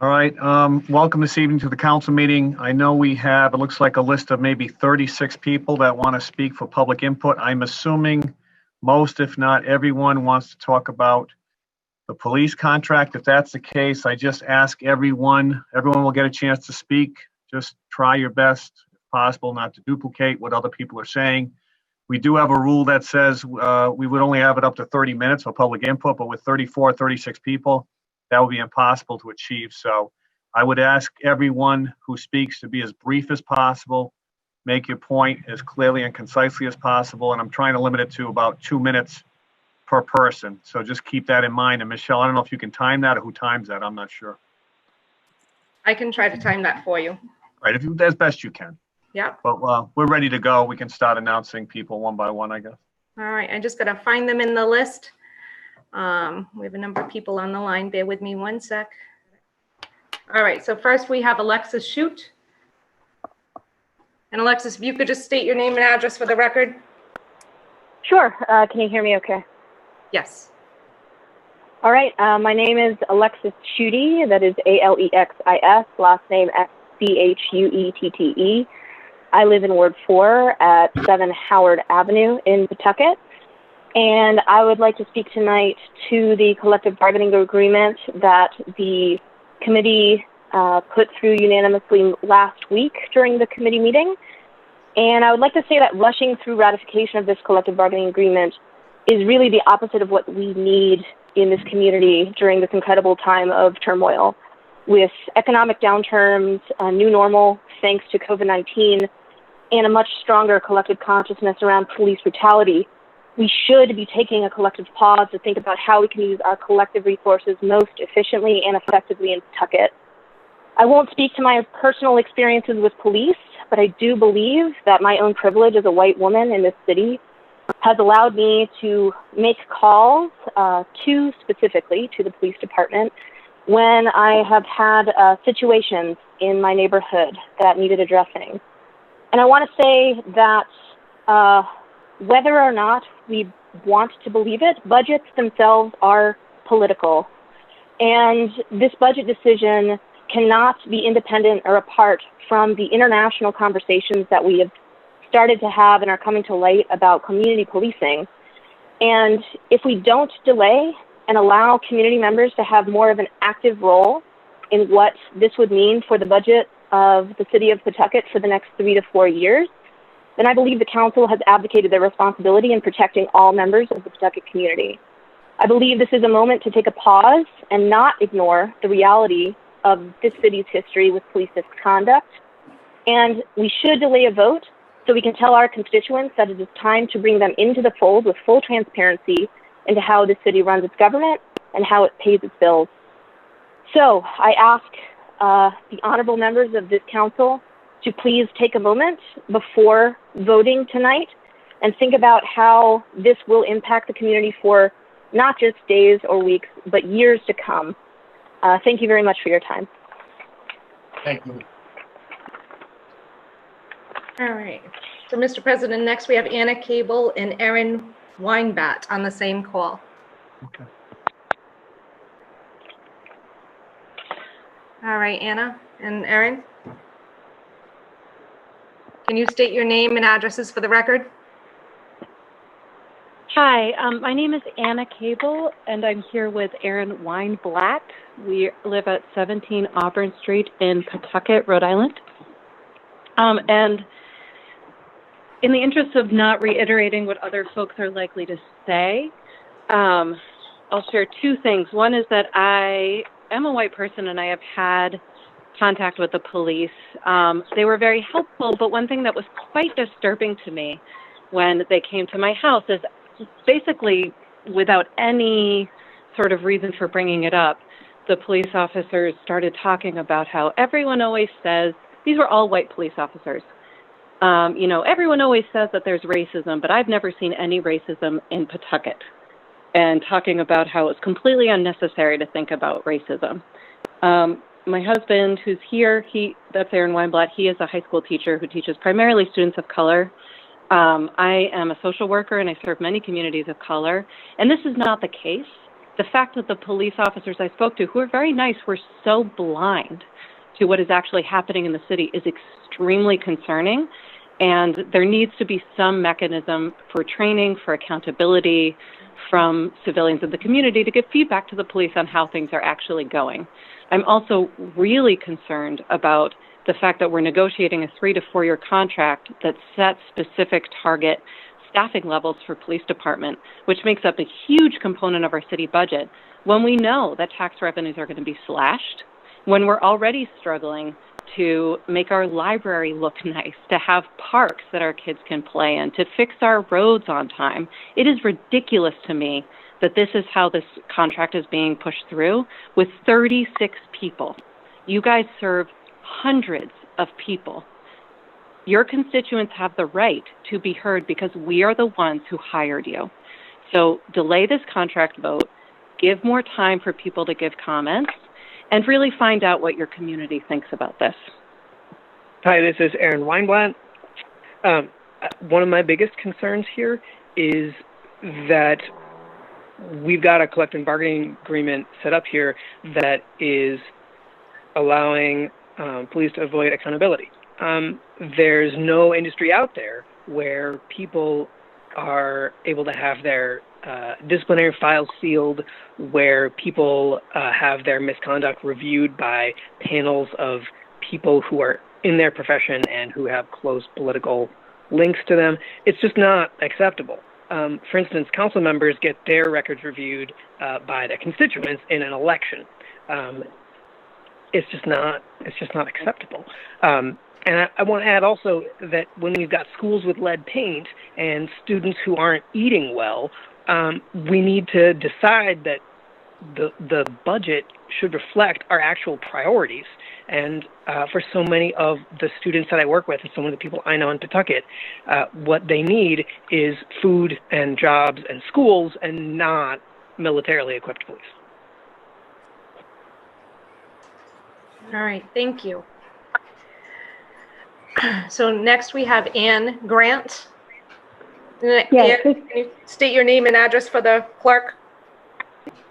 All right, welcome this evening to the council meeting. I know we have, it looks like a list of maybe 36 people that want to speak for public input. I'm assuming most, if not everyone, wants to talk about the police contract. If that's the case, I just ask everyone will get a chance to speak. Just try your best, if possible, not to duplicate what other people are saying. We do have a rule that says we would only have it up to 30 minutes for public input, but with 34, 36 people, that would be impossible to achieve. So I would ask everyone who speaks to be as brief as possible, make your point as clearly and concisely as possible. And I'm trying to limit it to about 2 minutes per person. So just keep that in mind. And Michelle, I don't know if you can time that or who times that. I'm not sure. I can try to time that for you. Right, if you, as best you can. Yeah. But we're ready to go. We can start announcing people one by one, I guess. All right, I just gotta find them in the list. We have a number of people on the line. Bear with me one sec. All right, so first we have Alexis Chute. And Alexis, if you could just state your name and address for the record. Sure. Can you hear me okay? Yes. All right. My name is Alexis Chute. That is Alexis, last name Chuette. I live in Ward 4 at 7 Howard Avenue in Pawtucket. And I would like to speak tonight to the collective bargaining agreement that the committee put through unanimously last week during the committee meeting. And I would like to say that rushing through ratification of this collective bargaining agreement is really the opposite of what we need in this community during this incredible time of turmoil. With economic downturns, a new normal thanks to COVID-19, and a much stronger collective consciousness around police brutality, we should be taking a collective pause to think about how we can use our collective resources most efficiently and effectively in Pawtucket. I won't speak to my personal experiences with police, but I do believe that my own privilege as a white woman in this city has allowed me to make calls specifically to the police department when I have had situations in my neighborhood that needed addressing. And I want to say that whether or not we want to believe it, budgets themselves are political. And this budget decision cannot be independent or apart from the international conversations that we have started to have and are coming to light about community policing. And if we don't delay and allow community members to have more of an active role in what this would mean for the budget of the city of Pawtucket for the next 3 to 4 years, then I believe the council has abdicated their responsibility in protecting all members of the Pawtucket community. I believe this is a moment to take a pause and not ignore the reality of this city's history with police misconduct. And we should delay a vote so we can tell our constituents that it is time to bring them into the fold with full transparency into how this city runs its government and how it pays its bills. So I ask the honorable members of this council to please take a moment before voting tonight and think about how this will impact the community for not just days or weeks, but years to come. Thank you very much for your time. Thank you. All right. So, Mr. President, next we have Cable and Erin Weinblatt on the same call. Okay. All right, Anna and Erin. Can you state your name and addresses for the record? Hi, my name is Anna Cable, and I'm here with Erin Weinblatt. We live at 17 Auburn Street in Pawtucket, Rhode Island. And in the interest of not reiterating what other folks are likely to say, I'll share two things. One is that I am a white person, and I have had contact with the police. They were very helpful, but one thing that was quite disturbing to me when they came to my house is basically without any sort of reason for bringing it up, the police officers started talking about how everyone always says, these were all white police officers, everyone always says that there's racism, but I've never seen any racism in Pawtucket, and talking about how it's completely unnecessary to think about racism. My husband, who's here, that's Erin Weinblatt, he is a high school teacher who teaches primarily students of color. I am a social worker, and I serve many communities of color, and this is not the case. the fact that the police officers I spoke to, who are very nice, were so blind to what is actually happening in the city is extremely concerning. And there needs to be some mechanism for training, for accountability from civilians in the community to give feedback to the police on how things are actually going. I'm also really concerned about the fact that we're negotiating a 3 to 4 year contract that sets specific target staffing levels for police department, which makes up a huge component of our city budget, when we know that tax revenues are going to be slashed, when we're already struggling to make our library look nice, to have parks that our kids can play in, to fix our roads on time. It is ridiculous to me that this is how this contract is being pushed through with 36 people. You guys serve hundreds of people. Your constituents have the right to be heard because we are the ones who hired you. So delay this contract vote, give more time for people to give comments, and really find out what your community thinks about this. Hi, this is Erin Weinblatt. One of my biggest concerns here is that we've got a collective bargaining agreement set up here that is allowing police to avoid accountability. There's no industry out there where people are able to have their disciplinary files sealed, where people have their misconduct reviewed by panels of people who are in their profession and who have close political links to them. It's just not acceptable. For instance, council members get their records reviewed by their constituents in an election. It's just not acceptable. And I want to add also that when we've got schools with lead paint and students who aren't eating well, we need to decide that the budget should reflect our actual priorities. And for so many of the students that I work with and so many of the people I know in Pawtucket, what they need is food and jobs and schools and not militarily equipped police. All right, thank you. So next we have Ann Grant. Yes. Ann, can you state your name and address for the clerk?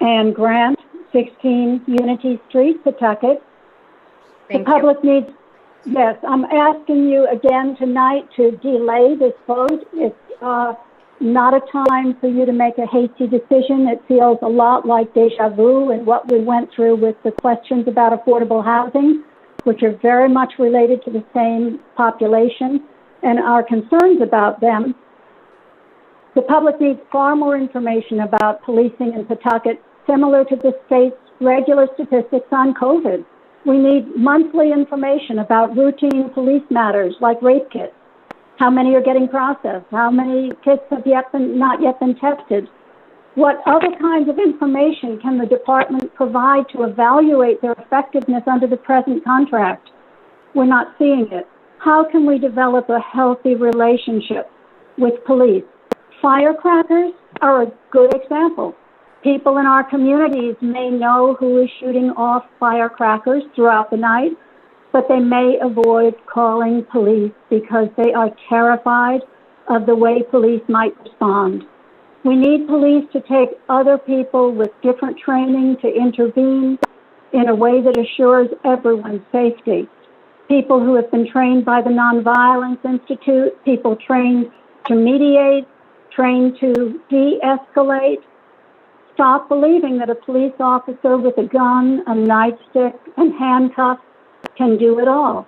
Ann Grant, 16 Unity Street, Pawtucket. Thank The public needs, yes, I'm asking you again tonight to delay this vote. It's not a time for you to make a hasty decision. It feels a lot like deja vu and what we went through with the questions about affordable housing, which are very much related to the same population and our concerns about them. The public needs far more information about policing in Pawtucket, similar to the state's regular statistics on COVID. We need monthly information about routine police matters like rape kits. How many are getting processed? How many kits have not yet been tested? What other kinds of information can the department provide to evaluate their effectiveness under the present contract? We're not seeing it. How can we develop a healthy relationship with police? Firecrackers are a good example. People in our communities may know who is shooting off firecrackers throughout the night, but they may avoid calling police because they are terrified of the way police might respond. We need police to take other people with different training to intervene in a way that assures everyone's safety. People who have been trained by the Nonviolence Institute, people trained to mediate, trained to de-escalate. Stop believing that a police officer with a gun, a nightstick, and handcuffs can do it all.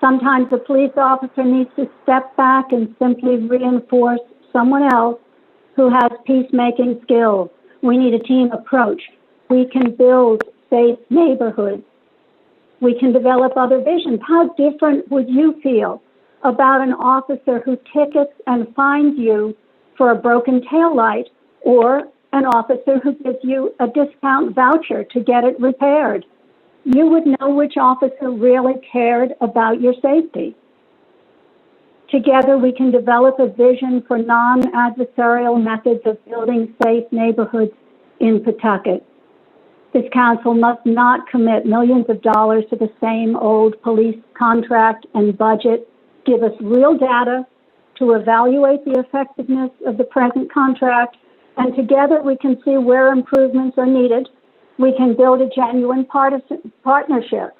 Sometimes the police officer needs to step back and simply reinforce someone else who has peacemaking skills. We need a team approach. We can build safe neighborhoods. We can develop other visions. How different would you feel about an officer who tickets and fines you for a broken taillight, or an officer who gives you a discount voucher to get it repaired? You would know which officer really cared about your safety. Together, we can develop a vision for non-adversarial methods of building safe neighborhoods in Pawtucket. This council must not commit millions of dollars to the same old police contract and budget. Give us real data to evaluate the effectiveness of the present contract And together we can see where improvements are needed. We can build a genuine partnership.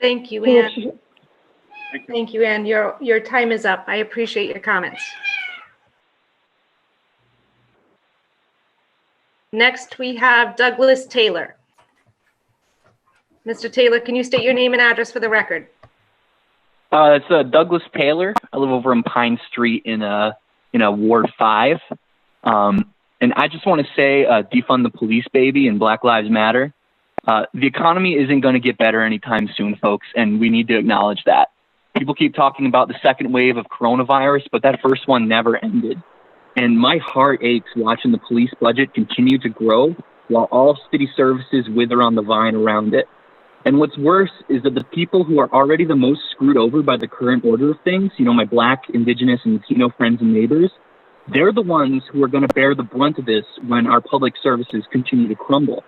Thank you, Ann. Thank you, Ann. Your time is up. I appreciate your comments. Next, we have Douglas Taylor. Mr. Taylor, can you state your name and address for the record? It's Douglas Taylor. I live over in Pine Street in Ward 5. And I just want to say, defund the police, baby, and Black Lives Matter. The economy isn't going to get better anytime soon, folks, and we need to acknowledge that. People keep talking about the second wave of coronavirus, but that first one never ended. And my heart aches watching the police budget continue to grow while all city services wither on the vine around it. And what's worse is that the people who are already the most screwed over by the current order of things, my Black, Indigenous, and Latino friends and neighbors, they're the ones who are going to bear the brunt of this when our public services continue to crumble.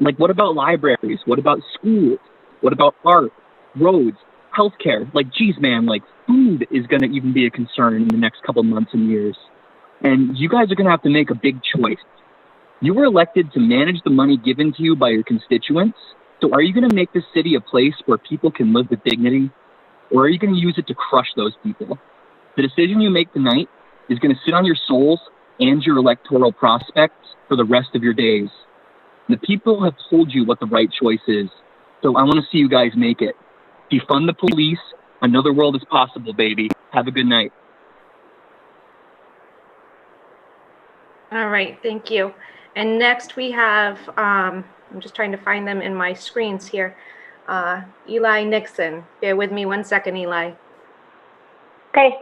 Like, what about libraries? What about schools? What about art, roads, healthcare? Geez, man, food is going to even be a concern in the next couple months and years. And you guys are going to have to make a big choice. You were elected to manage the money given to you by your constituents. So are you going to make this city a place where people can live with dignity? Or are you going to use it to crush those people? The decision you make tonight is going to sit on your souls and your electoral prospects for the rest of your days. The people have told you what the right choice is. So I want to see you guys make it. Defund the police. Another world is possible, baby. Have a good night. All right, thank you. And next we have, I'm just trying to find them in my screens here. Eli Nixon. Bear with me 1 second, Eli. Okay.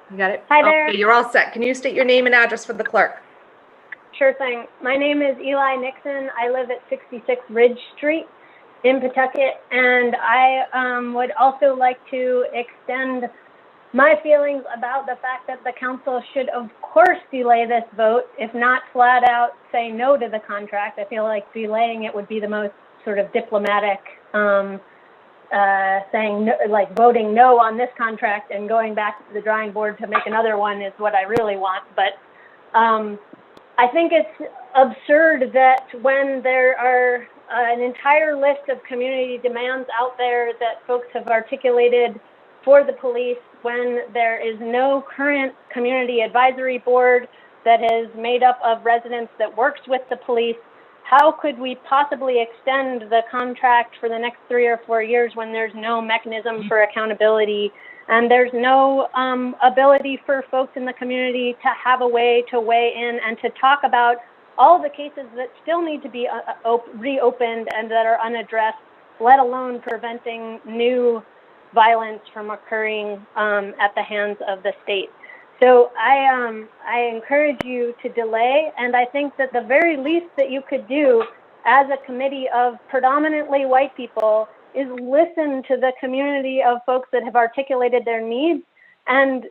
You got it? Hi there. Okay, you're all set. Can you state your name and address for the clerk? Sure thing. My name is Eli Nixon. I live at 66 Ridge Street in Pawtucket, and I would also like to extend my feelings about the fact that the council should, of course, delay this vote, if not flat out say no to the contract. I feel like delaying it would be the most sort of diplomatic, saying no, voting no on this contract and going back to the drawing board to make another one is what I really want. But I think it's absurd that when there are an entire list of community demands out there that folks have articulated for the police, when there is no current community advisory board that is made up of residents that works with the police, how could we possibly extend the contract for the next 3 or 4 years when there's no mechanism for accountability and there's no ability for folks in the community to have a way to weigh in and to talk about all the cases that still need to be reopened and that are unaddressed, let alone preventing new violence from occurring at the hands of the state. So I encourage you to delay, and I think that the very least that you could do as a committee of predominantly white people is listen to the community of folks that have articulated their needs and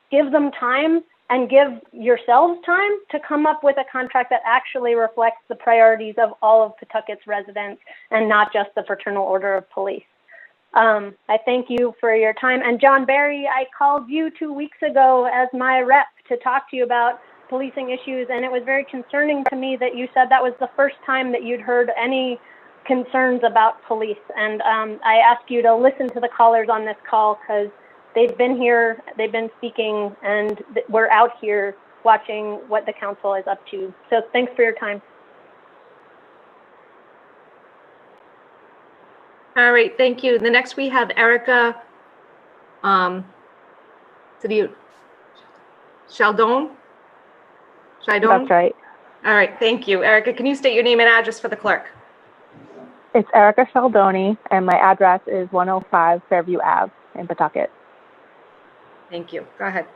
give them time and give yourselves time to come up with a contract that actually reflects the priorities of all of Pawtucket's residents and not just the Fraternal Order of Police. I thank you for your time. And John Barry, I called you 2 weeks ago as my rep to talk to you about policing issues, and it was very concerning to me that you said that was the first time that you'd heard any concerns about police. And I ask you to listen to the callers on this call because they've been here, they've been speaking, and we're out here watching what the council is up to. So thanks for your time. All right, thank you. The next we have Erica, Sheldon? That's right. All right, thank you. Erica, can you state your name and address for the clerk? It's Erica Sheldoni, and my address is 105 Fairview Ave in Pawtucket. Thank you. Go ahead.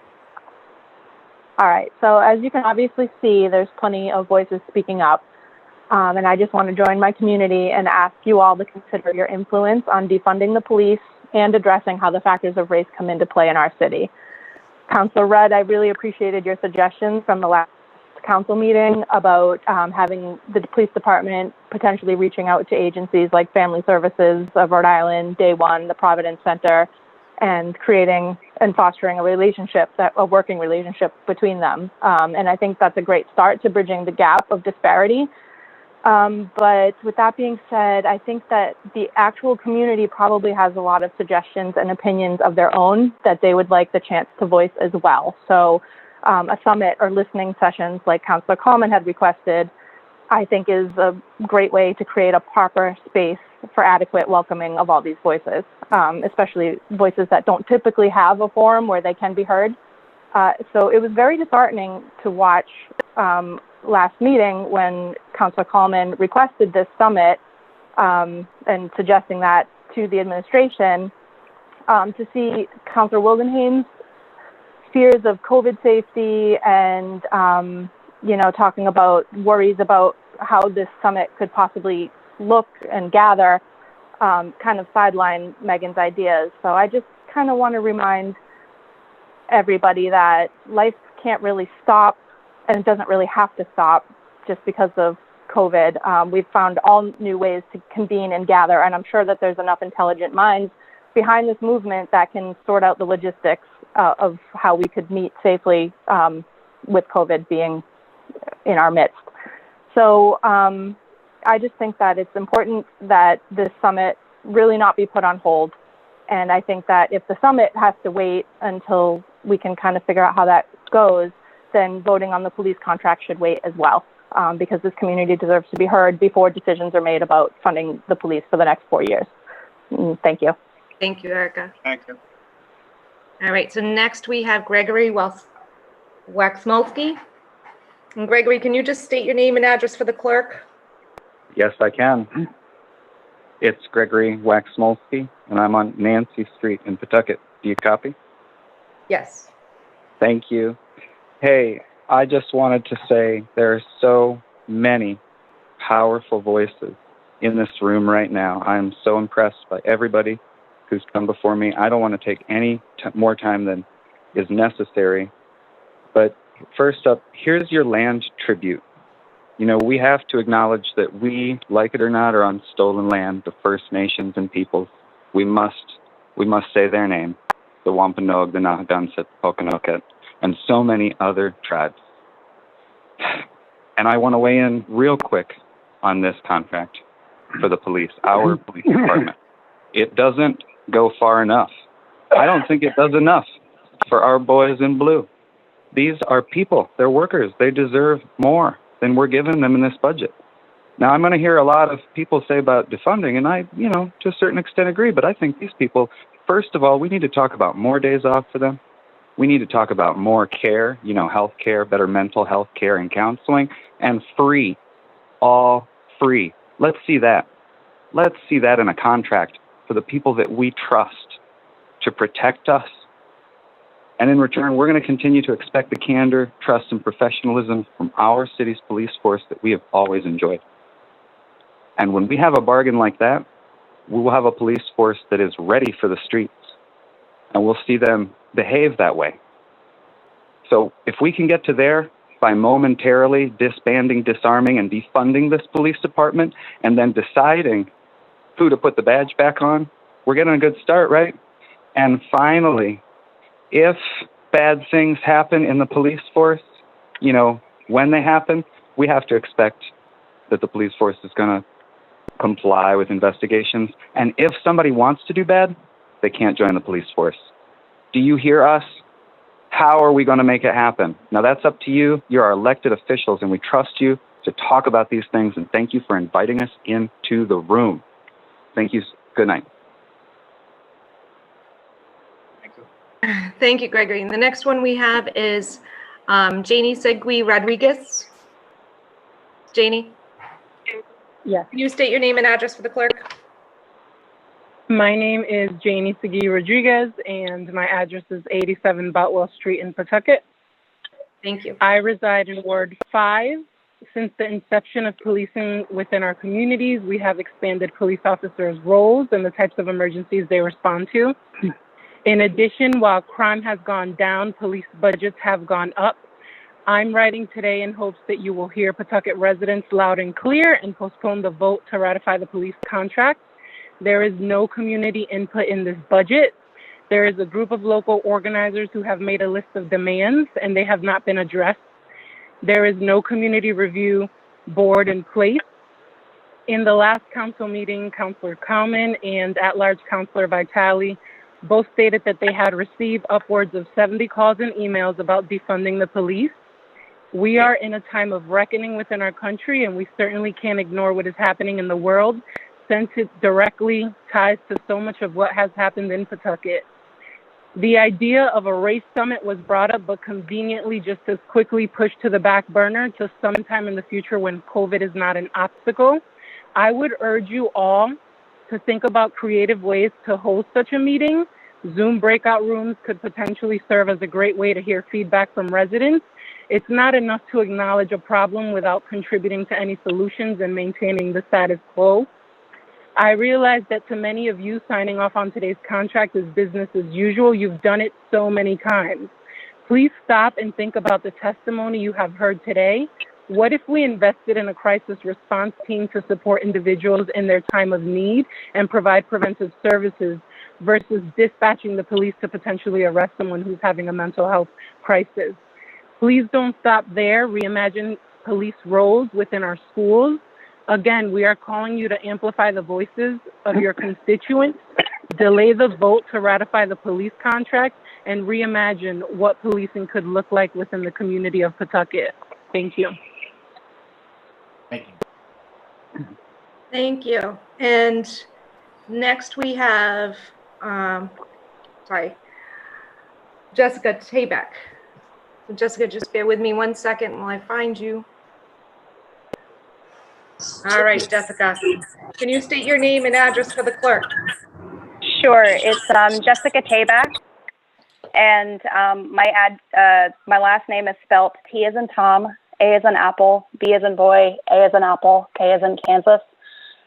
All right. So as you can obviously see, there's plenty of voices speaking up. And I just want to join my community and ask you all to consider your influence on defunding the police and addressing how the factors of race come into play in our city. Councilor Rudd, I really appreciated your suggestions from the last council meeting about having the police department potentially reaching out to agencies like Family Services of Rhode Island, Day One, the Providence Center, and creating and fostering a working relationship between them. And I think that's a great start to bridging the gap of disparity. But with that being said, I think that the actual community probably has a lot of suggestions and opinions of their own that they would like the chance to voice as well. So a summit or listening sessions like Councilor Coleman had requested, I think is a great way to create a proper space for adequate welcoming of all these voices, especially voices that don't typically have a forum where they can be heard. So it was very disheartening to watch last meeting when Councilor Coleman requested this summit and suggesting that to the administration, to see Councilor Wildenhain's fears of COVID safety and, talking about worries about how this summit could possibly look and gather, kind of sideline Megan's ideas. So I just kind of want to remind everybody that life can't really stop, and it doesn't really have to stop just because of COVID. We've found all new ways to convene and gather, and I'm sure that there's enough intelligent minds behind this movement that can sort out the logistics of how we could meet safely with COVID being in our midst. So I just think that it's important that this summit really not be put on hold. And I think that if the summit has to wait until we can kind of figure out how that goes, then voting on the police contract should wait as well, because this community deserves to be heard before decisions are made about funding the police for the next 4 years. Thank you. Thank you, Erica. Thank you. All right, so next we have Gregory Waxman. And Gregory, can you just state your name and address for the clerk? Yes, I can. It's Gregory Waxman, and I'm on Nancy Street in Pawtucket. Do you copy? Yes. Thank you. Hey, I just wanted to say there are so many powerful voices in this room right now. I'm so impressed by everybody who's come before me. I don't want to take any more time than is necessary. But first up, here's your land tribute. We have to acknowledge that we, like it or not, are on stolen land, the First Nations and peoples. We must say their name, the Wampanoag, the Nahagans, the Pokanoket, and so many other tribes. And I want to weigh in real quick on this contract for the police, our police department. It doesn't go far enough. I don't think it does enough for our boys in blue. These are people. They're workers. They deserve more than we're giving them in this budget. Now, I'm going to hear a lot of people say about defunding, and I, to a certain extent agree, but I think these people, first of all, we need to talk about more days off for them. We need to talk about more care, health care, better mental health care and counseling, and free, all free. Let's see that. Let's see that in a contract for the people that we trust to protect us. And in return, we're going to continue to expect the candor, trust, and professionalism from our city's police force that we have always enjoyed. And when we have a bargain like that, we will have a police force that is ready for the streets. And we'll see them behave that way. So if we can get to there by momentarily disbanding, disarming, and defunding this police department, and then deciding who to put the badge back on, we're getting a good start, right? And finally, if bad things happen in the police force, when they happen, we have to expect that the police force is going to comply with investigations. And if somebody wants to do bad, they can't join the police force. Do you hear us? How are we going to make it happen? Now, that's up to you. You're our elected officials, and we trust you to talk about these things. And thank you for inviting us into the room. Thank you. Good night. Thank you, Gregory. And the next one we have is Jani Rodriguez. Jani? Yes. Can you state your name and address for the clerk? My name is Jani Rodriguez, and my address is 87 Boutwell Street in Pawtucket. Thank you. I reside in Ward 5. Since the inception of policing within our communities, we have expanded police officers' roles and the types of emergencies they respond to. In addition, while crime has gone down, police budgets have gone up. I'm writing today in hopes that you will hear Pawtucket residents loud and clear and postpone the vote to ratify the police contract. There is no community input in this budget. There is a group of local organizers who have made a list of demands, and they have not been addressed. There is no community review board in place. In the last council meeting, Councilor Cowman and at-large Councilor Vitale both stated that they had received upwards of 70 calls and emails about defunding the police. We are in a time of reckoning within our country, and we certainly can't ignore what is happening in the world, since it directly ties to so much of what has happened in Pawtucket. The idea of a race summit was brought up, but conveniently just as quickly pushed to the back burner to sometime in the future when COVID is not an obstacle. I would urge you all to think about creative ways to host such a meeting. Zoom breakout rooms could potentially serve as a great way to hear feedback from residents. It's not enough to acknowledge a problem without contributing to any solutions and maintaining the status quo. I realize that to many of you, signing off on today's contract is business as usual. You've done it so many times. Please stop and think about the testimony you have heard today. What if we invested in a crisis response team to support individuals in their time of need and provide preventive services versus dispatching the police to potentially arrest someone who's having a mental health crisis? Please don't stop there. Reimagine police roles within our schools. Again, we are calling you to amplify the voices of your constituents, delay the vote to ratify the police contract, and reimagine what policing could look like within the community of Pawtucket. Thank you. Thank you. Thank you. And next we have, Jessica Tabak. So Jessica, just bear with me 1 second while I find you. All right, Jessica, can you state your name and address for the clerk? Sure, it's Jessica Tabak, and my last name is spelled T as in Tom, A as in Apple, B as in boy, A as in Apple, K as in Kansas.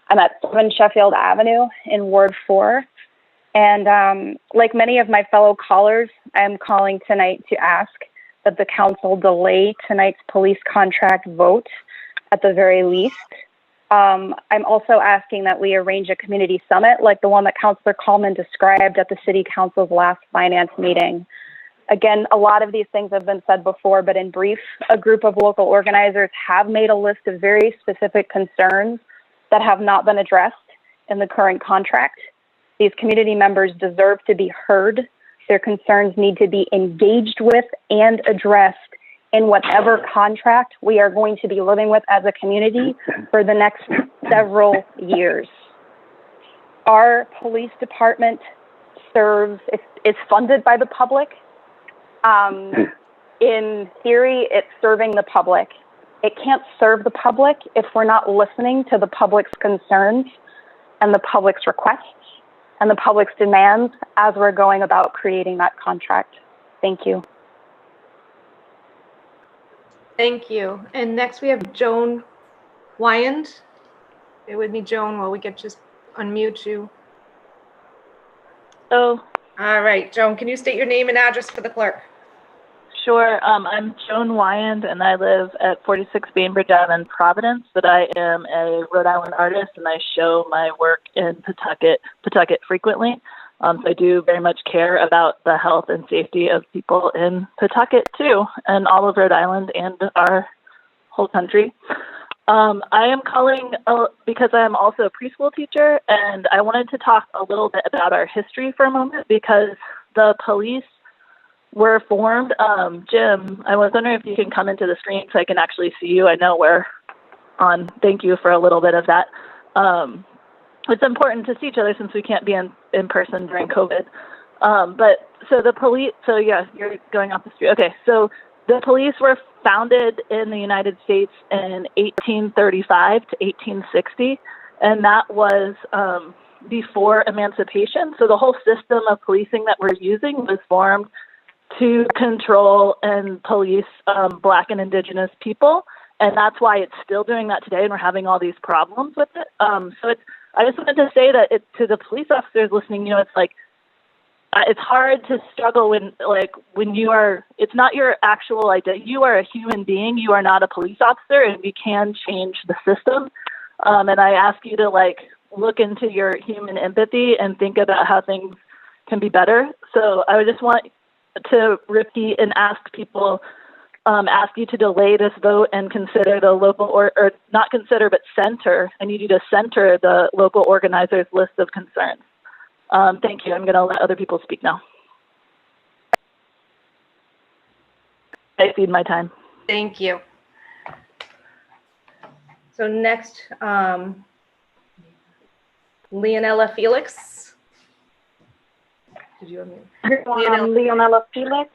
I'm at 7 Sheffield Avenue in Ward 4, and like many of my fellow callers, I'm calling tonight to ask that the council delay tonight's police contract vote at the very least. I'm also asking that we arrange a community summit like the one that Councilor Coleman described at the City Council's last finance meeting. Again, a lot of these things have been said before, but in brief, a group of local organizers have made a list of very specific concerns that have not been addressed in the current contract. These community members deserve to be heard. Their concerns need to be engaged with and addressed in whatever contract we are going to be living with as a community for the next several years. Our police department is funded by the public. In theory, it's serving the public. It can't serve the public if we're not listening to the public's concerns and the public's requests and the public's demands as we're going about creating that contract. Thank you. Thank you. And next we have Joan Lyons. Stay with me, Joan, while we get just unmute you. Oh. All right, Joan, can you state your name and address for the clerk? Sure. I'm Joan Lyons, and I live at 46 Bainbridge Ave in Providence, but I am a Rhode Island artist, and I show my work in Pawtucket frequently. So I do very much care about the health and safety of people in Pawtucket, too, and all of Rhode Island and our whole country. I am calling because I am also a preschool teacher, and I wanted to talk a little bit about our history for a moment because the police were formed. Jim, I was wondering if you can come into the screen so I can actually see you. I know we're on. Thank you for a little bit of that. It's important to see each other since we can't be in person during COVID. But so the police, so yeah, you're going off the street. Okay, so the police were founded in the United States in 1835 to 1860, and that was before emancipation. So the whole system of policing that we're using was formed to control and police Black and Indigenous people, and that's why it's still doing that today, and we're having all these problems with it. I just wanted to say that to the police officers listening, it's like, it's hard to struggle when you are, it's not your actual identity. You are a human being. You are not a police officer, and we can change the system. And I ask you to look into your human empathy and think about how things can be better. So I would just want to repeat and ask people, ask you to delay this vote and consider the local, or not consider, but center. I need you to center the local organizers' list of concerns. Thank you. I'm going to let other people speak now. I cede my time. Thank you. So next, Leonella Felix. Did you unmute? I'm Leonella Felix.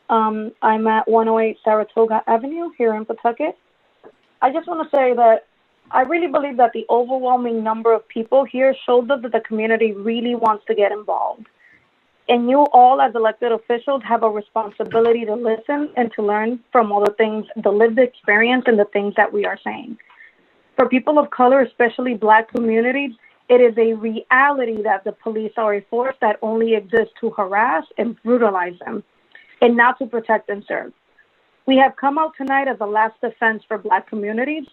I'm at 108 Saratoga Avenue here in Pawtucket. I just want to say that I really believe that the overwhelming number of people here showed that the community really wants to get involved. And you all as elected officials have a responsibility to listen and to learn from all the things, the lived experience and the things that we are saying. For people of color, especially Black communities, it is a reality that the police are a force that only exists to harass and brutalize them, and not to protect and serve. We have come out tonight as a last defense for Black communities.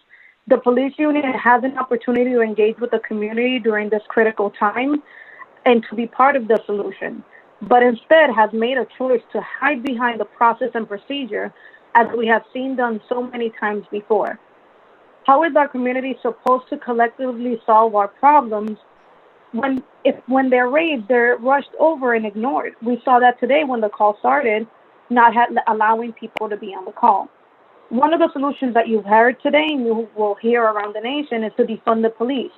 The police union has an opportunity to engage with the community during this critical time and to be part of the solution, but instead has made a choice to hide behind the process and procedure, as we have seen done so many times before. How is our community supposed to collectively solve our problems when they're raised, they're rushed over and ignored? We saw that today when the call started, not allowing people to be on the call. One of the solutions that you've heard today and you will hear around the nation is to defund the police.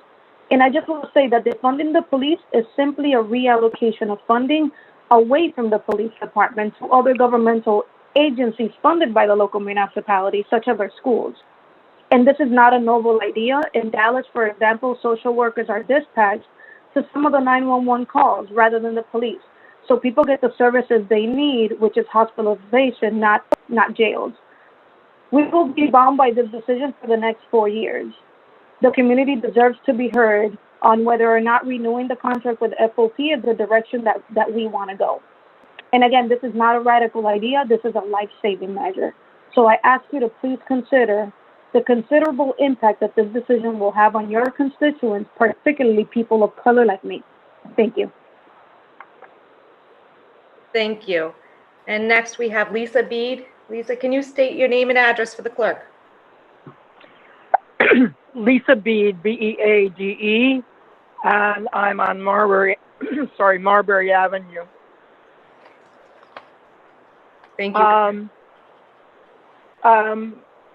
And I just want to say that defunding the police is simply a reallocation of funding away from the police department to other governmental agencies funded by the local municipalities, such as our schools. And this is not a novel idea. In Dallas, for example, social workers are dispatched to some of the 911 calls rather than the police. So people get the services they need, which is hospitalization, not jails. We will be bound by this decision for the next 4 years. The community deserves to be heard on whether or not renewing the contract with FOP is the direction that we want to go. And again, this is not a radical idea. This is a life-saving measure. So I ask you to please consider the considerable impact that this decision will have on your constituents, particularly people of color like me. Thank you. Thank you. And next we have Lisa Bead. Lisa, can you state your name and address for the clerk? Lisa Bead, B-E-A-D-E, and I'm on Marbury Avenue. Thank you.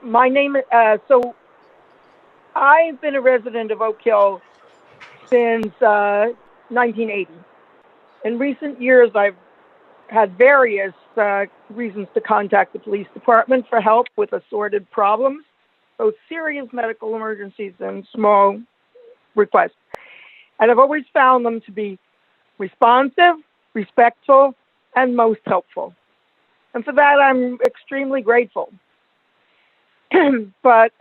My name is, so I've been a resident of Oak Hill since 1980. In recent years, I've had various reasons to contact the police department for help with assorted problems, both serious medical emergencies and small requests. And I've always found them to be responsive, respectful, and most helpful. And for that, I'm extremely grateful. But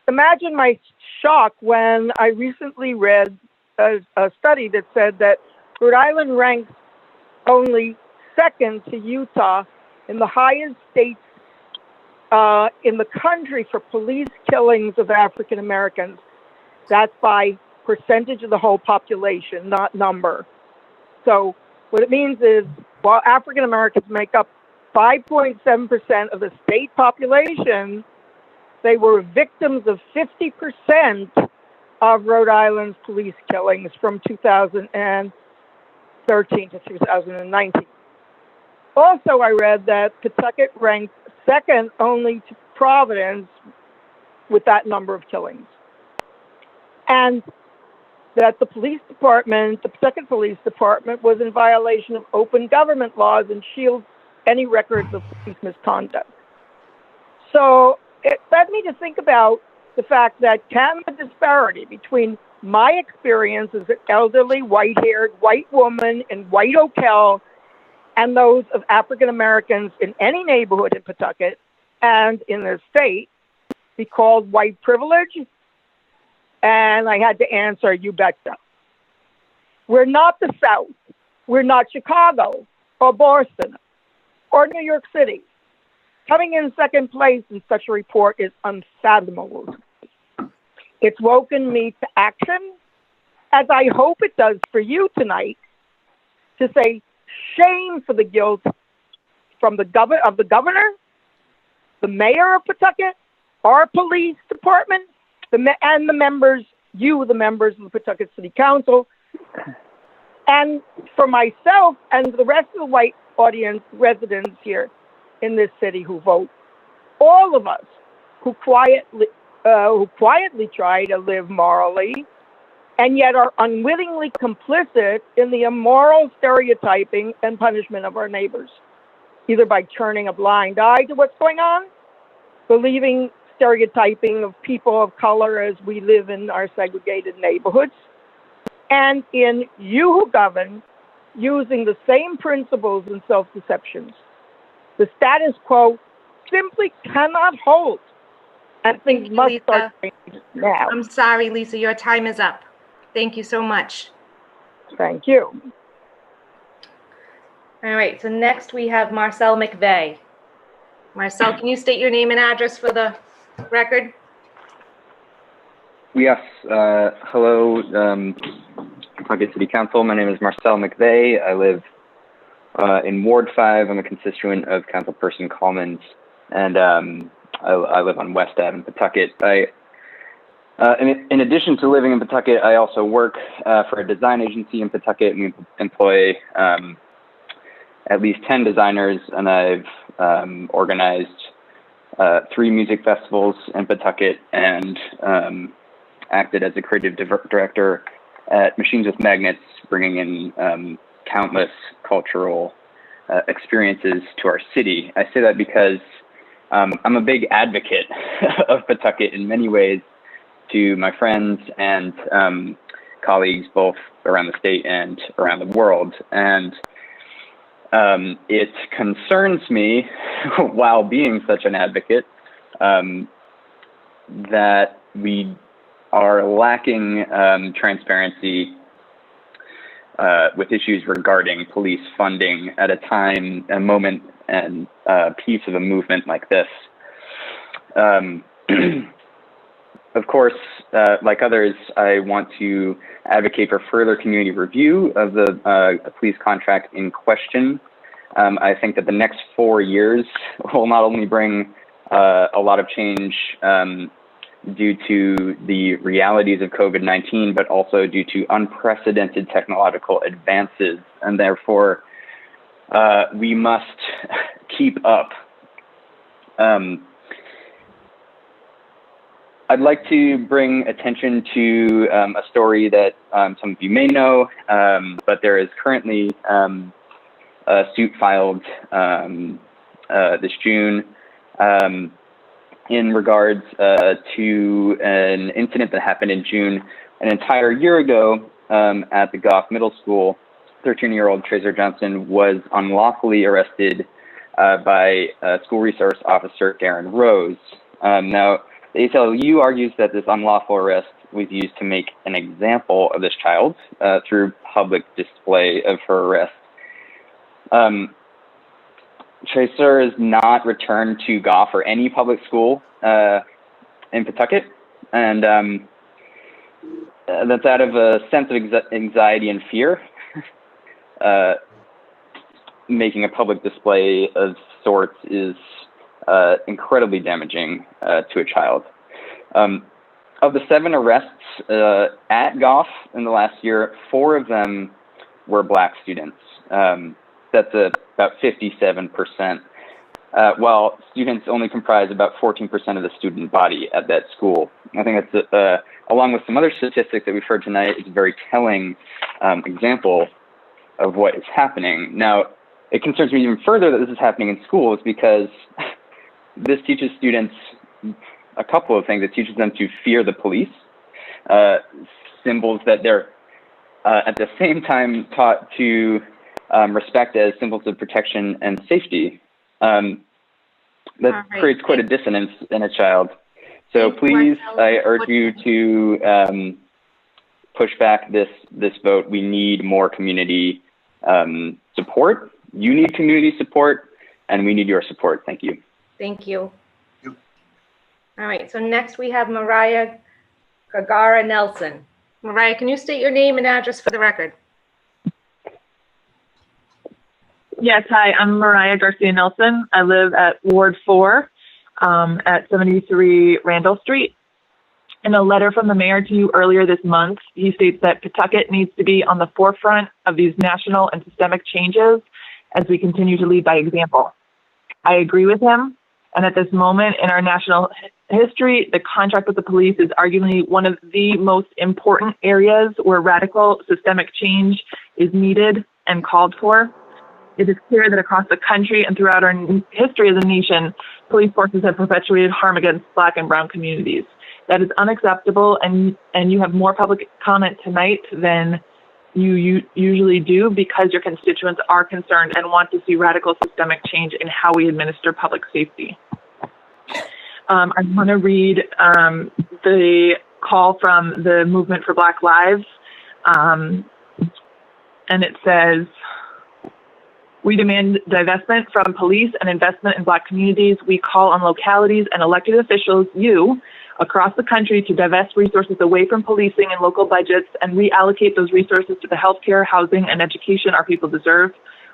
imagine my shock when I recently read a study that said that Rhode Island ranks only second to Utah in the highest states in the country for police killings of African Americans. That's by percentage of the whole population, not number. So what it means is, while African Americans make up 5.7% of the state population, they were victims of 50% of Rhode Island's police killings from 2013 to 2019. Also, I read that Pawtucket ranked second only to Providence with that number of killings. And that the police department, the Pawtucket Police Department, was in violation of open government laws and shields any records of police misconduct. So it led me to think about the fact that can the disparity between my experience as an elderly, white-haired, white woman in White Oak Hill and those of African Americans in any neighborhood in Pawtucket and in the state be called white privilege? And I had to answer, you betcha. We're not the South. We're not Chicago or Boston or New York City. Coming in second place in such a report is unfathomable. It's woken me to action, as I hope it does for you tonight, to say shame for the guilt from the governor, the mayor of Pawtucket, our police department, and the members of the Pawtucket City Council, and for myself and the rest of the white audience residents here in this city who vote, all of us who quietly try to live morally and yet are unwittingly complicit in the immoral stereotyping and punishment of our neighbors, either by turning a blind eye to what's going on, believing stereotyping of people of color as we live in our segregated neighborhoods, and in you who govern, using the same principles and self-deceptions. The status quo simply cannot hold, and things must start changing now. I'm sorry, Lisa, your time is up. Thank you so much. Thank you. All right, so next we have Marcella McVeigh. Marcel, can you state your name and address for the record? Yes. Hello, Pawtucket City Council. My name is Marcella McVeigh. I live in Ward 5. I'm a constituent of Councilperson Coleman's, and I live on West Ave in Pawtucket. In addition to living in Pawtucket, I also work for a design agency in Pawtucket, and we employ at least 10 designers, and I've organized 3 music festivals in Pawtucket and acted as a creative director at Machines with Magnets, bringing in countless cultural experiences to our city. I say that because I'm a big advocate of Pawtucket in many ways to my friends and colleagues, both around the state and around the world. And it concerns me, while being such an advocate, that we are lacking transparency with issues regarding police funding at a time, a moment, and a piece of a movement like this. Of course, like others, I want to advocate for further community review of the police contract in question. I think that the next 4 years will not only bring a lot of change due to the realities of COVID-19, but also due to unprecedented technological advances. And therefore, we must keep up. I'd like to bring attention to a story that some of you may know, but there is currently a suit filed this June in regards to an incident that happened in June an entire year ago at the Goff Middle School. 13-year-old Tracer Johnson was unlawfully arrested by school resource officer Randall Rose. Now, the ACLU argues that this unlawful arrest was used to make an example of this child through public display of her arrest. Tracer is not returned to Goff or any public school in Pawtucket, and that's out of a sense of anxiety and fear. Making a public display of sorts is incredibly damaging to a child. Of the 7 arrests at Goff in the last year, 4 of them were Black students. That's about 57%, while students only comprise about 14% of the student body at that school. I think that's, along with some other statistics that we've heard tonight, is a very telling example of what is happening. Now, it concerns me even further that this is happening in schools because this teaches students a couple of things. It teaches them to fear the police, symbols that they're at the same time taught to respect as symbols of protection and safety. That creates quite a dissonance in a child. So please, I urge you to push back this vote. We need more community support. You need community support, and we need your support. Thank you. Thank you. All right, so next we have Mariah Gagara Nelson. Mariah, can you state your name and address for the record? Yes, hi, I'm Mariah Garcia Nelson. I live at Ward 4 at 73 Randall Street. In a letter from the mayor to you earlier this month, he states that Pawtucket needs to be on the forefront of these national and systemic changes as we continue to lead by example. I agree with him, and at this moment in our national history, the contract with the police is arguably one of the most important areas where radical systemic change is needed and called for. It is clear that across the country and throughout our history as a nation, police forces have perpetuated harm against Black and Brown communities. That is unacceptable, and you have more public comment tonight than you usually do because your constituents are concerned and want to see radical systemic change in how we administer public safety. I want to read the call from the Movement for Black Lives, and it says, "We demand divestment from police and investment in Black communities. We call on localities and elected officials, you, across the country to divest resources away from policing and local budgets and reallocate those resources to the healthcare, housing, and education our people deserve.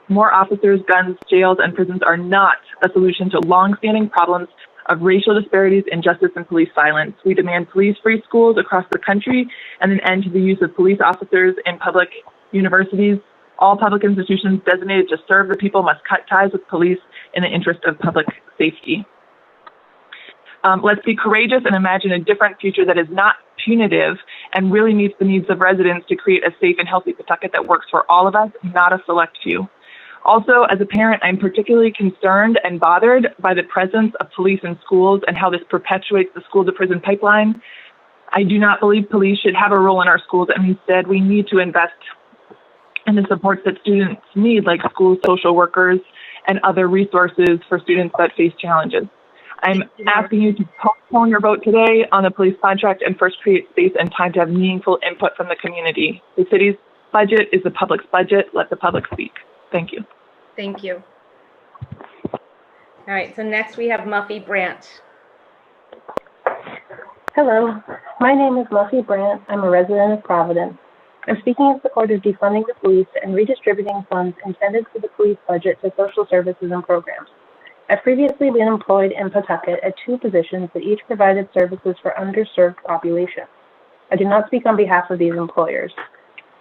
More officers, guns, jails, and prisons are not a solution to longstanding problems of racial disparities, injustice, and police violence. We demand police-free schools across the country and an end to the use of police officers in public universities. All public institutions designated to serve the people must cut ties with police in the interest of public safety." Let's be courageous and imagine a different future that is not punitive and really meets the needs of residents to create a safe and healthy Pawtucket that works for all of us, not a select few. Also, as a parent, I'm particularly concerned and bothered by the presence of police in schools and how this perpetuates the school-to-prison pipeline. I do not believe police should have a role in our schools, and instead we need to invest in the supports that students need, like school social workers and other resources for students that face challenges. I'm asking you to postpone your vote today on the police contract and first create space and time to have meaningful input from the community. The city's budget is the public's budget. Let the public speak. Thank you. Thank you. All right, so next we have Muffy Brandt. Hello, my name is Muffy Brandt. I'm a resident of Providence. I'm speaking in support of defunding the police and redistributing funds intended for the police budget to social services and programs. I've previously been employed in Pawtucket at 2 positions that each provided services for underserved populations. I do not speak on behalf of these employers.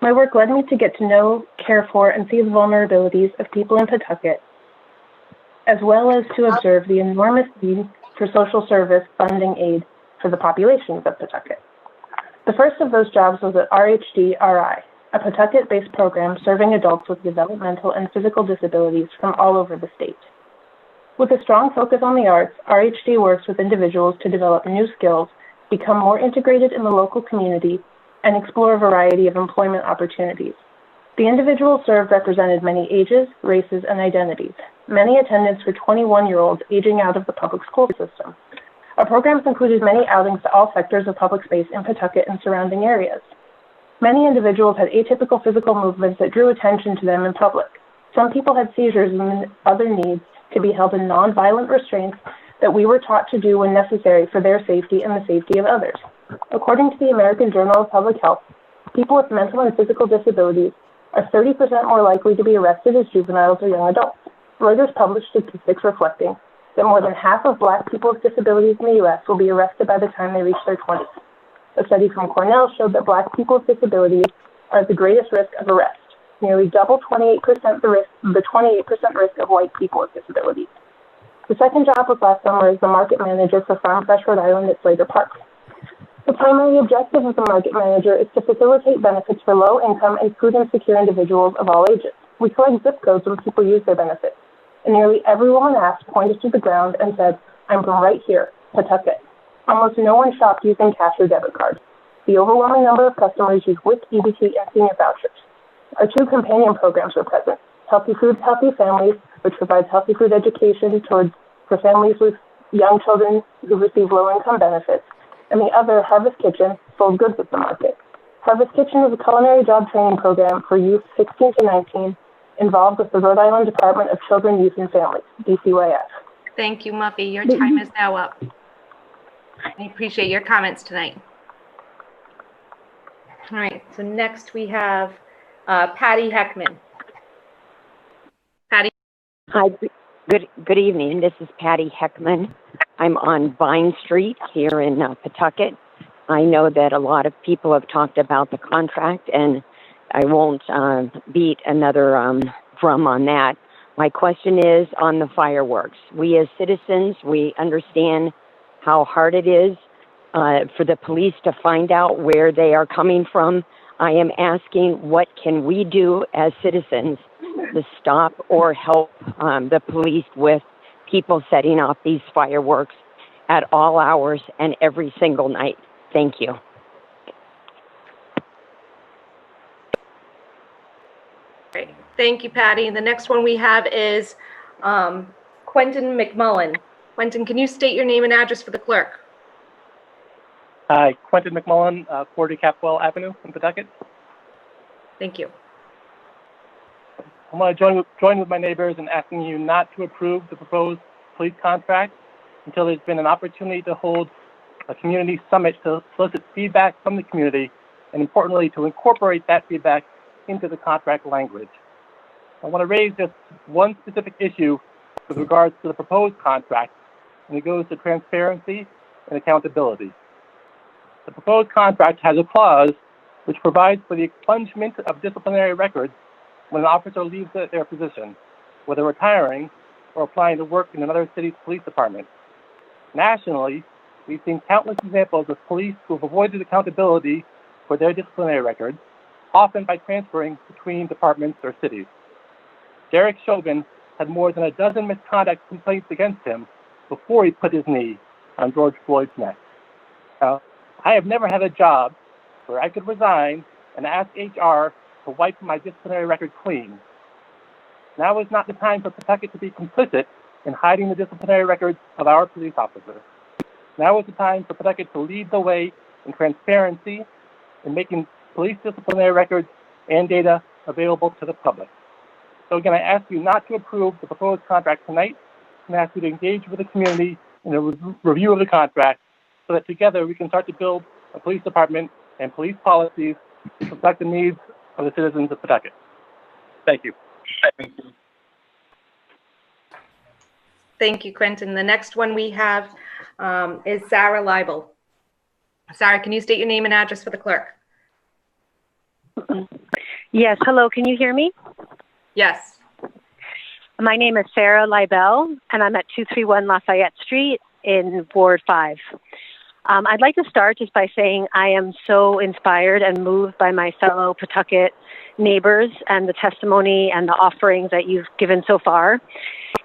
My work led me to get to know, care for, and see the vulnerabilities of people in Pawtucket, as well as to observe the enormous need for social service funding aid for the populations of Pawtucket. The first of those jobs was at RHD-RI, a Pawtucket-based program serving adults with developmental and physical disabilities from all over the state. With a strong focus on the arts, RHD works with individuals to develop new skills, become more integrated in the local community, and explore a variety of employment opportunities. The individuals served represented many ages, races, and identities. Many attendants were 21-year-olds aging out of the public school system. Our programs included many outings to all sectors of public space in Pawtucket and surrounding areas. Many individuals had atypical physical movements that drew attention to them in public. Some people had seizures and other needs to be held in nonviolent restraints that we were taught to do when necessary for their safety and the safety of others. According to the American Journal of Public Health, people with mental and physical disabilities are 30% more likely to be arrested as juveniles or young adults. Reuters published statistics reflecting that more than half of Black people with disabilities in the U.S. will be arrested by the time they reach their 20s. A study from Cornell showed that Black people with disabilities are at the greatest risk of arrest, nearly double the 28% risk of white people with disabilities. The second job was last summer as the market manager for Farm Fresh Rhode Island at Slater Park. The primary objective of the market manager is to facilitate benefits for low-income and food-insecure individuals of all ages. We collect zip codes when people use their benefits, and nearly every woman asked pointed to the ground and said, "I'm from right here, Pawtucket." Almost no one shopped using cash or debit cards. The overwhelming number of customers use WIC, EBT, and senior vouchers. Our 2 companion programs were present: Healthy Foods, Healthy Families, which provides healthy food education for families with young children who receive low-income benefits, and the other, Harvest Kitchen, sold goods at the market. Harvest Kitchen is a culinary job training program for youth 16 to 19 involved with the Rhode Island Department of Children, Youth, and Families, DCYF. Thank you, Muffy. Your time is now up. I appreciate your comments tonight. All right, so next we have Patty Heckman. Patty. Hi, good evening. This is Patty Heckman. I'm on Vine Street here in Pawtucket. I know that a lot of people have talked about the contract, and I won't beat another drum on that. My question is on the fireworks. We as citizens, we understand how hard it is for the police to find out where they are coming from. I am asking, what can we do as citizens to stop or help the police with people setting off these fireworks at all hours and every single night? Thank you. Great. Thank you, Patty. And the next one we have is Quentin McMullen. Quentin, can you state your name and address for the clerk? Hi, Quentin McMullen, 40 Capwell Avenue in Pawtucket. Thank you. I want to join with my neighbors in asking you not to approve the proposed police contract until there's been an opportunity to hold a community summit to solicit feedback from the community, and importantly, to incorporate that feedback into the contract language. I want to raise just one specific issue with regards to the proposed contract, and it goes to transparency and accountability. The proposed contract has a clause which provides for the expungement of disciplinary records when an officer leaves their position, whether retiring or applying to work in another city's police department. Nationally, we've seen countless examples of police who have avoided accountability for their disciplinary records, often by transferring between departments or cities. Derek Chauvin had more than a dozen misconduct complaints against him before he put his knee on George Floyd's neck. I have never had a job where I could resign and ask HR to wipe my disciplinary record clean. Now is not the time for Pawtucket to be complicit in hiding the disciplinary records of our police officers. Now is the time for Pawtucket to lead the way in transparency in making police disciplinary records and data available to the public. So again, I ask you not to approve the proposed contract tonight, and ask you to engage with the community in a review of the contract so that together we can start to build a police department and police policies to reflect the needs of the citizens of Pawtucket. Thank you. Thank you, Quentin. The next one we have is Sarah Leibel. Sarah, can you state your name and address for the clerk? Yes, hello, can you hear me? Yes. My name is Sarah Leibel, and I'm at 231 Lafayette Street in Ward 5. I'd like to start just by saying I am so inspired and moved by my fellow Pawtucket neighbors and the testimony and the offerings that you've given so far.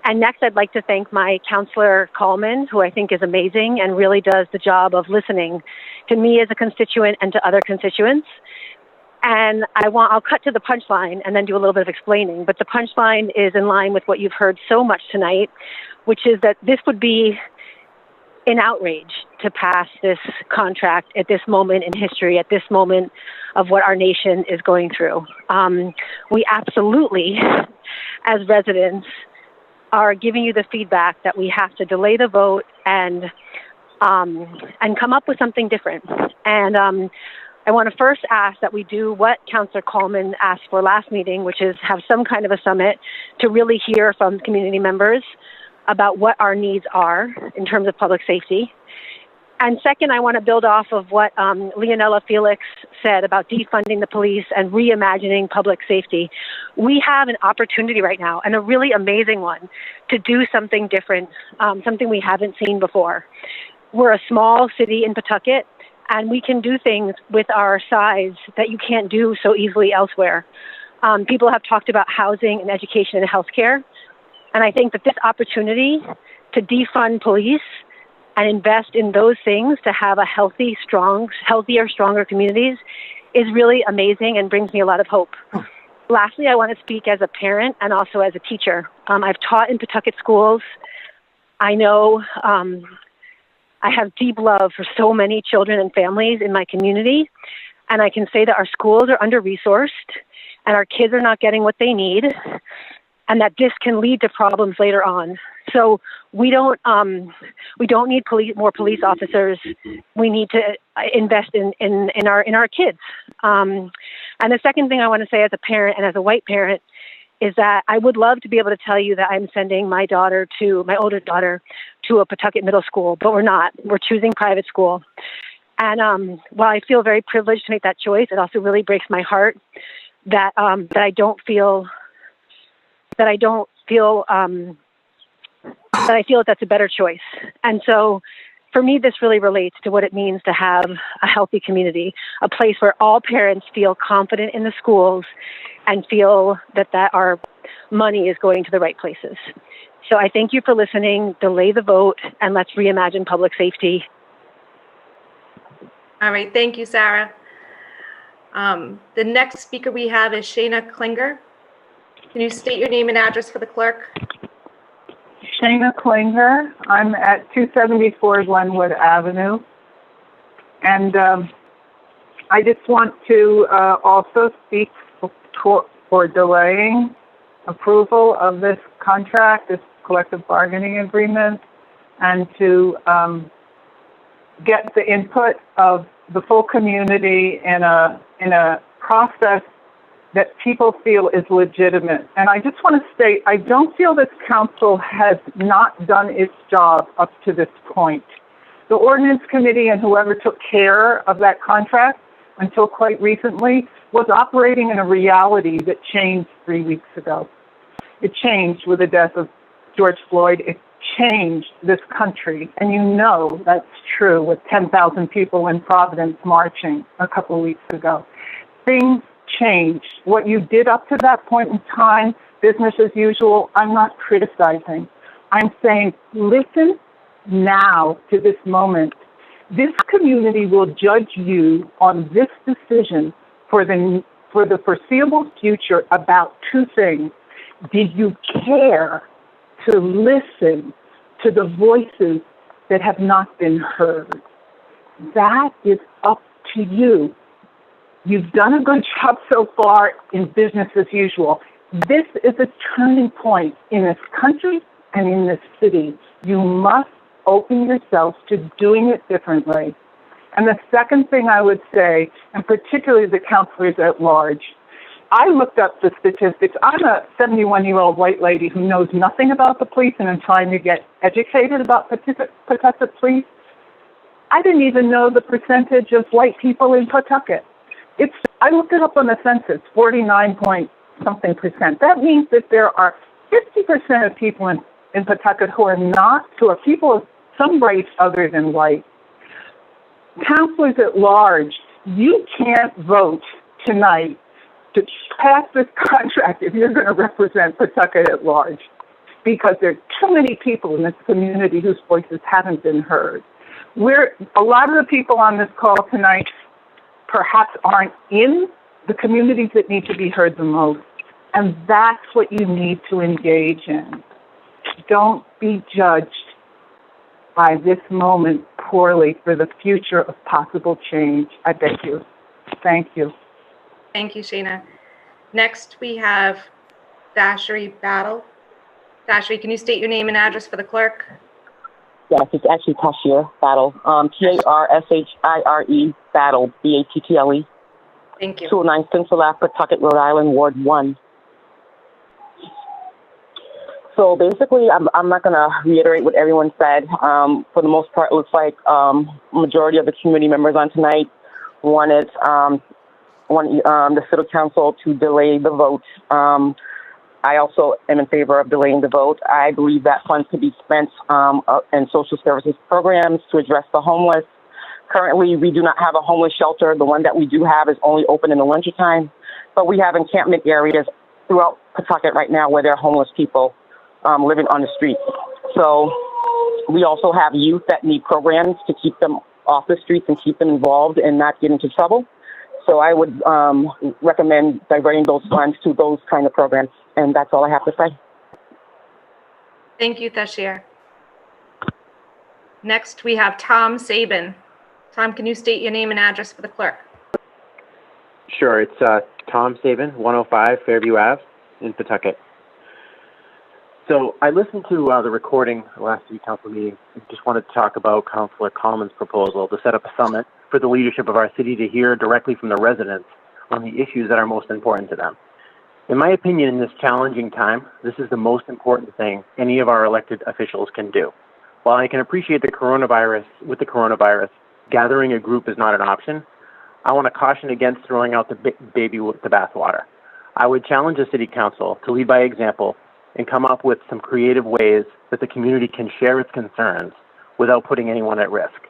And next, I'd like to thank my counselor, Coleman, who I think is amazing and really does the job of listening to me as a constituent and to other constituents. And I'll cut to the punchline and then do a little bit of explaining. But the punchline is in line with what you've heard so much tonight, which is that this would be an outrage to pass this contract at this moment in history, at this moment of what our nation is going through. We absolutely, as residents, are giving you the feedback that we have to delay the vote and come up with something different. And I want to first ask that we do what Councillor Coleman asked for last meeting, which is have some kind of a summit to really hear from community members about what our needs are in terms of public safety. And second, I want to build off of what Leonella Felix said about defunding the police and reimagining public safety. We have an opportunity right now, and a really amazing one, to do something different, something we haven't seen before. We're a small city in Pawtucket, and we can do things with our size that you can't do so easily elsewhere. People have talked about housing and education and healthcare. And I think that this opportunity to defund police and invest in those things to have a healthier, stronger communities is really amazing and brings me a lot of hope. Lastly, I want to speak as a parent and also as a teacher. I've taught in Pawtucket schools. I know I have deep love for so many children and families in my community. And I can say that our schools are under-resourced and our kids are not getting what they need, and that this can lead to problems later on. So we don't need more police officers. We need to invest in our kids. And the second thing I want to say as a parent and as a white parent is that I would love to be able to tell you that I'm sending my older daughter to a Pawtucket middle school, but we're not. We're choosing private school. And while I feel very privileged to make that choice, it also really breaks my heart that I feel that that's a better choice. And so for me, this really relates to what it means to have a healthy community, a place where all parents feel confident in the schools and feel that our money is going to the right places. So I thank you for listening. Delay the vote, and let's reimagine public safety. All right, thank you, Sarah. The next speaker we have is Shaina Klinger. Can you state your name and address for the clerk? Shaina Klinger. I'm at 274 Glenwood Avenue. And I just want to also speak for delaying approval of this contract, this collective bargaining agreement, and to get the input of the full community in a process that people feel is legitimate. And I just want to state, I don't feel this council has not done its job up to this point. The ordinance committee and whoever took care of that contract until quite recently was operating in a reality that changed 3 weeks ago. It changed with the death of George Floyd. It changed this country. And you know that's true with 10,000 people in Providence marching a couple of weeks ago. Things changed. What you did up to that point in time, business as usual, I'm not criticizing. I'm saying, listen now to this moment. This community will judge you on this decision for the foreseeable future about two things. Did you care to listen to the voices that have not been heard? That is up to you. You've done a good job so far in business as usual. This is a turning point in this country and in this city. You must open yourself to doing it differently. And the second thing I would say, and particularly the counselors at large, I looked up the statistics. I'm a 71-year-old white lady who knows nothing about the police and I'm trying to get educated about Pawtucket police. I didn't even know the percentage of white people in Pawtucket. I looked it up on the census, 49-point-something%. That means that there are 50% of people in Pawtucket who are people of some race other than white. Counselors at large, you can't vote tonight to pass this contract if you're going to represent Pawtucket at large, because there are too many people in this community whose voices haven't been heard. A lot of the people on this call tonight perhaps aren't in the communities that need to be heard the most. And that's what you need to engage in. Don't be judged by this moment poorly for the future of possible change. I beg you. Thank you. Thank you, Shaina. Next, we have Beadle. Dashri, can you state your name and address for the clerk? Yes, it's actually Beadle. Tarshire, Beadle, Battle. Thank you. 209 Central Ave, Pawtucket, Rhode Island, Ward 1. So basically, I'm not going to reiterate what everyone said. For the most part, it looks like majority of the community members on tonight wanted the city council to delay the vote. I also am in favor of delaying the vote. I believe that funds could be spent in social services programs to address the homeless. Currently, we do not have a homeless shelter. The one that we do have is only open in the wintertime. But we have encampment areas throughout Pawtucket right now where there are homeless people living on the streets. So we also have youth that need programs to keep them off the streets and keep them involved and not get into trouble. So I would recommend diverting those funds to those kind of programs. And that's all I have to say. Thank you, Tashir. Next, we have Tom Sabin. Tom, can you state your name and address for the clerk? Sure. It's Tom Sabin, 105 Fairview Ave in Pawtucket. So I listened to the recording of the last city council meeting and just wanted to talk about Councilor Coleman's proposal to set up a summit for the leadership of our city to hear directly from the residents on the issues that are most important to them. In my opinion, in this challenging time, this is the most important thing any of our elected officials can do. While I can appreciate the coronavirus, gathering a group is not an option. I want to caution against throwing out the baby with the bathwater. I would challenge the City Council to lead by example and come up with some creative ways that the community can share its concerns without putting anyone at risk.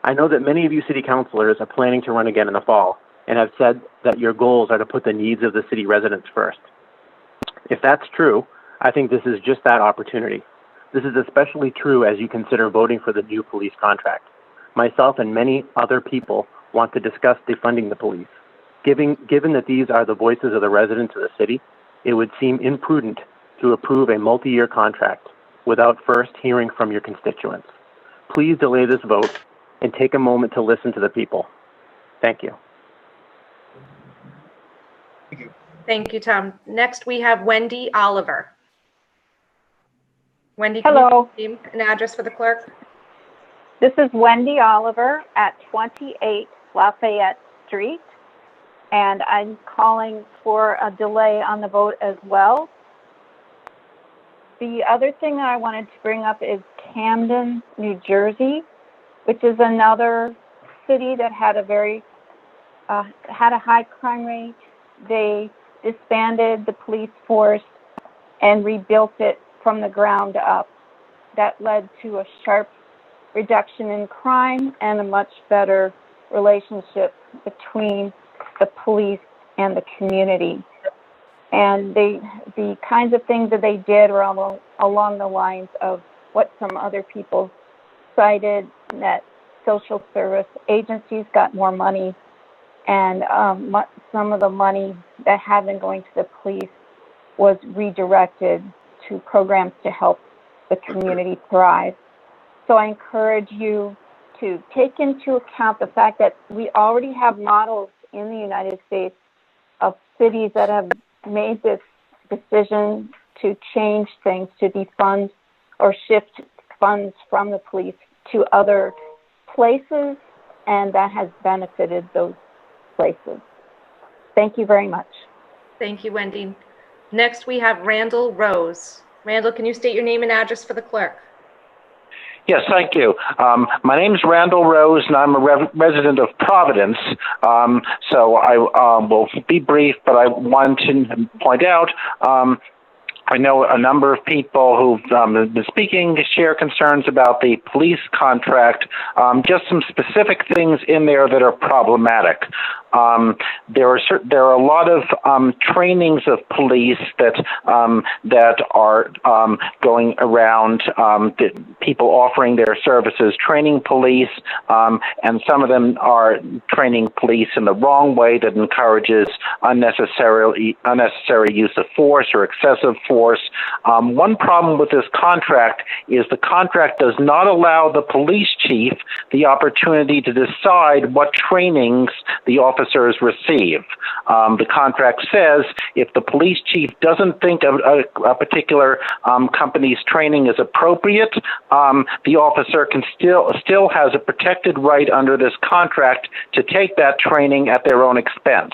I know that many of you city councilors are planning to run again in the fall and have said that your goals are to put the needs of the city residents first. If that's true, I think this is just that opportunity. This is especially true as you consider voting for the new police contract. Myself and many other people want to discuss defunding the police. Given that these are the voices of the residents of the city, it would seem imprudent to approve a multi-year contract without first hearing from your constituents. Please delay this vote and take a moment to listen to the people. Thank you. Thank you, Tom. Next, we have Wendy Oliver. Wendy, hello. Can you name an address for the clerk? This is Wendy Oliver at 28 Lafayette Street, and I'm calling for a delay on the vote as well. The other thing that I wanted to bring up is Camden, New Jersey, which is another city that had a high crime rate. They disbanded the police force and rebuilt it from the ground up. That led to a sharp reduction in crime and a much better relationship between the police and the community. And the kinds of things that they did were along the lines of what some other people cited, that social service agencies got more money, and some of the money that had been going to the police was redirected to programs to help the community thrive. So I encourage you to take into account the fact that we already have models in the United States of cities that have made this decision to change things, to defund or shift funds from the police to other places, and that has benefited those places. Thank you very much. Thank you, Wendy. Next, we have Randall Rose. Randall, can you state your name and address for the clerk? Yes, thank you. My name is Randall Rose, and I'm a resident of Providence. So I will be brief, but I want to point out I know a number of people who've been speaking share concerns about the police contract, just some specific things in there that are problematic. There are a lot of trainings of police that are going around, people offering their services, training police, and some of them are training police in the wrong way that encourages unnecessary use of force or excessive force. One problem with this contract is the contract does not allow the police chief the opportunity to decide what trainings the officers receive. The contract says if the police chief doesn't think a particular company's training is appropriate, the officer can still has a protected right under this contract to take that training at their own expense.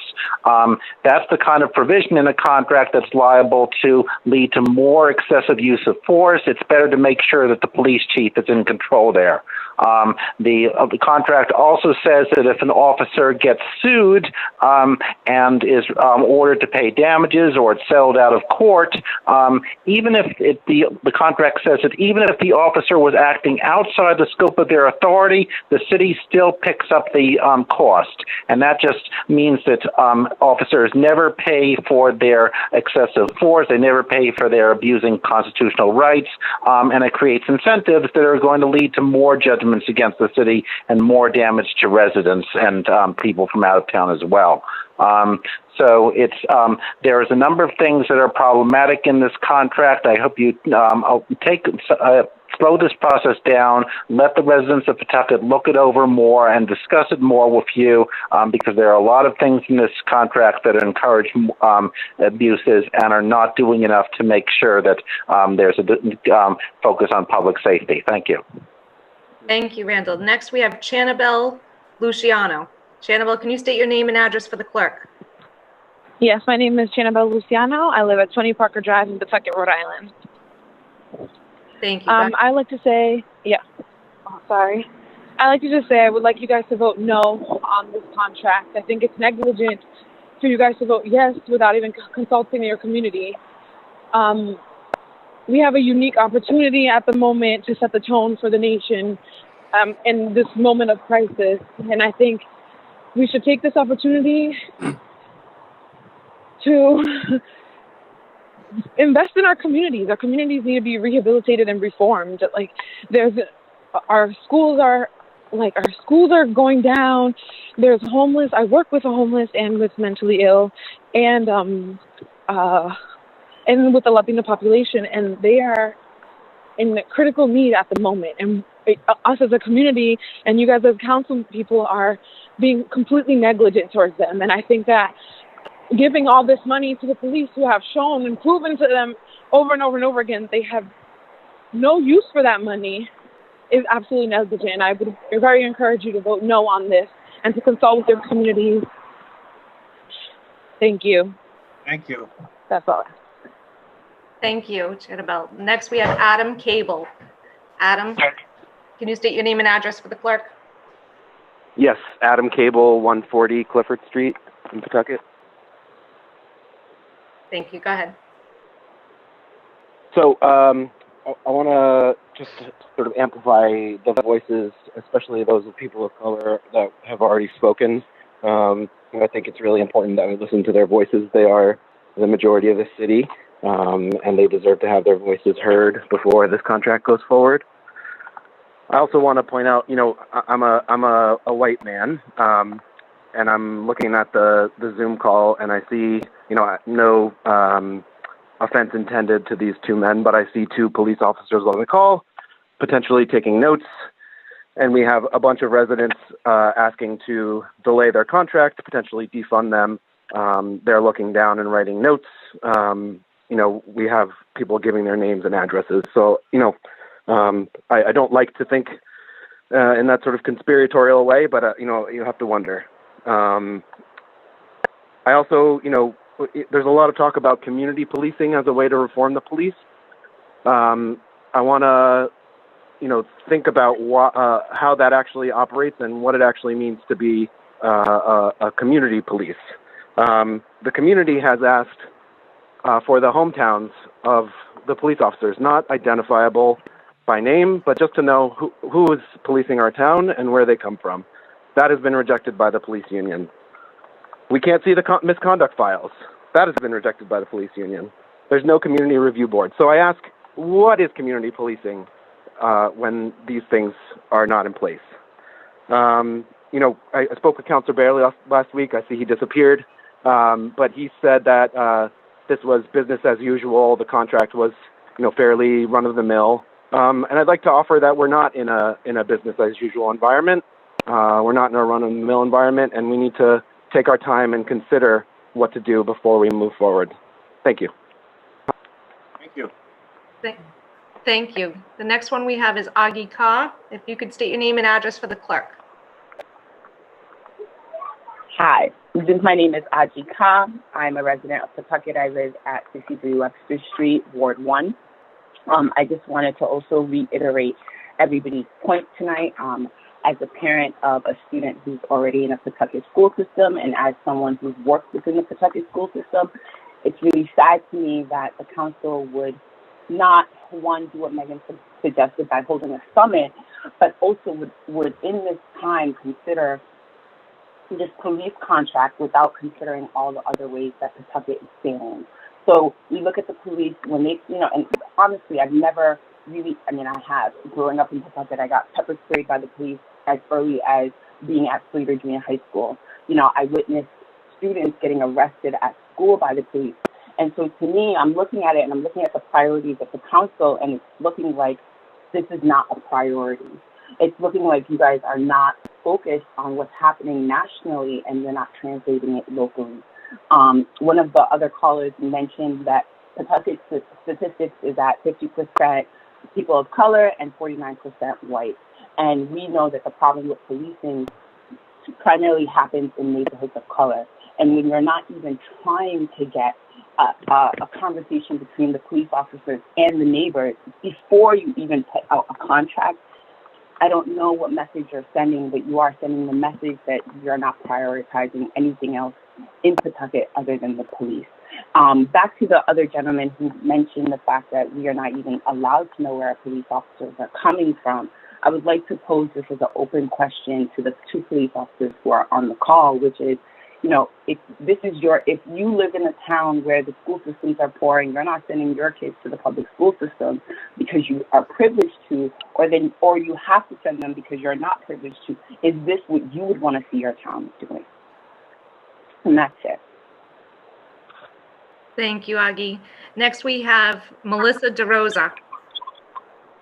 That's the kind of provision in a contract that's liable to lead to more excessive use of force. It's better to make sure that the police chief is in control there. The contract also says that if an officer gets sued and is ordered to pay damages or it's settled out of court, even if the contract says that even if the officer was acting outside the scope of their authority, the city still picks up the cost. And that just means that officers never pay for their excessive force. They never pay for their abusing constitutional rights. And it creates incentives that are going to lead to more judgments against the city and more damage to residents and people from out of town as well. So there's a number of things that are problematic in this contract. I hope you slow this process down, let the residents of Pawtucket look it over more and discuss it more with you, because there are a lot of things in this contract that encourage abuses and are not doing enough to make sure that there's a focus on public safety. Thank you. Thank you, Randall. Next, we have Bel Luciano. Bel, can you state your name and address for the clerk? Yes, my name is Bel Luciano. I live at 20 Parker Drive in Pawtucket, Rhode Island. Thank you. I like to say, I like to just say I would like you guys to vote no on this contract. I think it's negligent for you guys to vote yes without even consulting your community. We have a unique opportunity at the moment to set the tone for the nation in this moment of crisis. And I think we should take this opportunity to invest in our communities. Our communities need to be rehabilitated and reformed. Like, our schools are going down. There's homeless. I work with the homeless and with mentally ill, and with the Latino population, and they are in critical need at the moment. And us as a community and you guys as council people are being completely negligent towards them. And I think that giving all this money to the police, who have shown and proven to them over and over and over again they have no use for that money, is absolutely negligent. And I would very encourage you to vote no on this and to consult with your communities. Thank you. Thank you. That's all. Thank you, Bel. Next, we have Adam Cable. Adam, can you state your name and address for the clerk? Yes, Adam Cable, 140 Clifford Street in Pawtucket. Thank you. Go ahead. So I want to just sort of amplify the voices, especially those of people of color that have already spoken. I think it's really important that we listen to their voices. They are the majority of the city, and they deserve to have their voices heard before this contract goes forward. I also want to point out, I'm a white man, and I'm looking at the Zoom call, and I see, no offense intended to these two men, but I see two police officers on the call, potentially taking notes, and we have a bunch of residents asking to delay their contract, potentially defund them. They're looking down and writing notes. We have people giving their names and addresses. So, I don't like to think in that sort of conspiratorial way, but, you have to wonder. I also, there's a lot of talk about community policing as a way to reform the police. I want to, think about how that actually operates and what it actually means to be a community police. The community has asked for the hometowns of the police officers, not identifiable by name, but just to know who is policing our town and where they come from. That has been rejected by the police union. We can't see the misconduct files. That has been rejected by the police union. There's no community review board. So I ask, what is community policing when these things are not in place? I spoke with Councilor Bailey last week. I see he disappeared. But he said that this was business as usual. The contract was, fairly run-of-the-mill. And I'd like to offer that we're not in a business as usual environment. We're not in a run-of-the-mill environment, and we need to take our time and consider what to do before we move forward. Thank you. Thank you. Thank you. The next one we have is Ozzie Cobb. If you could state your name and address for the clerk. Hi, my name is Ozzie Cobb. I'm a resident of Pawtucket. I live at 63 Webster Street, Ward 1. I just wanted to also reiterate everybody's point tonight. As a parent of a student who's already in a Pawtucket school system, and as someone who's worked within the Pawtucket school system, it's really sad to me that the council would not, one, do what Megan suggested by holding a summit, but also would in this time consider this police contract without considering all the other ways that Pawtucket is failing. So we look at the police when they, and honestly, I've never really, I have. Growing up in Pawtucket, I got pepper sprayed by the police as early as being at Slater Junior High School. I witnessed students getting arrested at school by the police. And so to me, I'm looking at it and I'm looking at the priorities of the council, and it's looking like this is not a priority. It's looking like you guys are not focused on what's happening nationally and you're not translating it locally. One of the other callers mentioned that Pawtucket statistics is at 50% people of color and 49% white. And we know that the problem with policing primarily happens in neighborhoods of color. and when you're not even trying to get a conversation between the police officers and the neighbors before you even put out a contract, I don't know what message you're sending, but you are sending the message that you're not prioritizing anything else in Pawtucket other than the police. Back to the other gentleman who mentioned the fact that we are not even allowed to know where our police officers are coming from. I would like to pose this as an open question to the two police officers who are on the call, which is, you know, if you live in a town where the school systems are poor and you're not sending your kids to the public school system because you are privileged to, or you have to send them because you're not privileged to, is this what you would want to see your town doing? And that's it. Thank you, Augie. Next, we have Melissa DeRosa.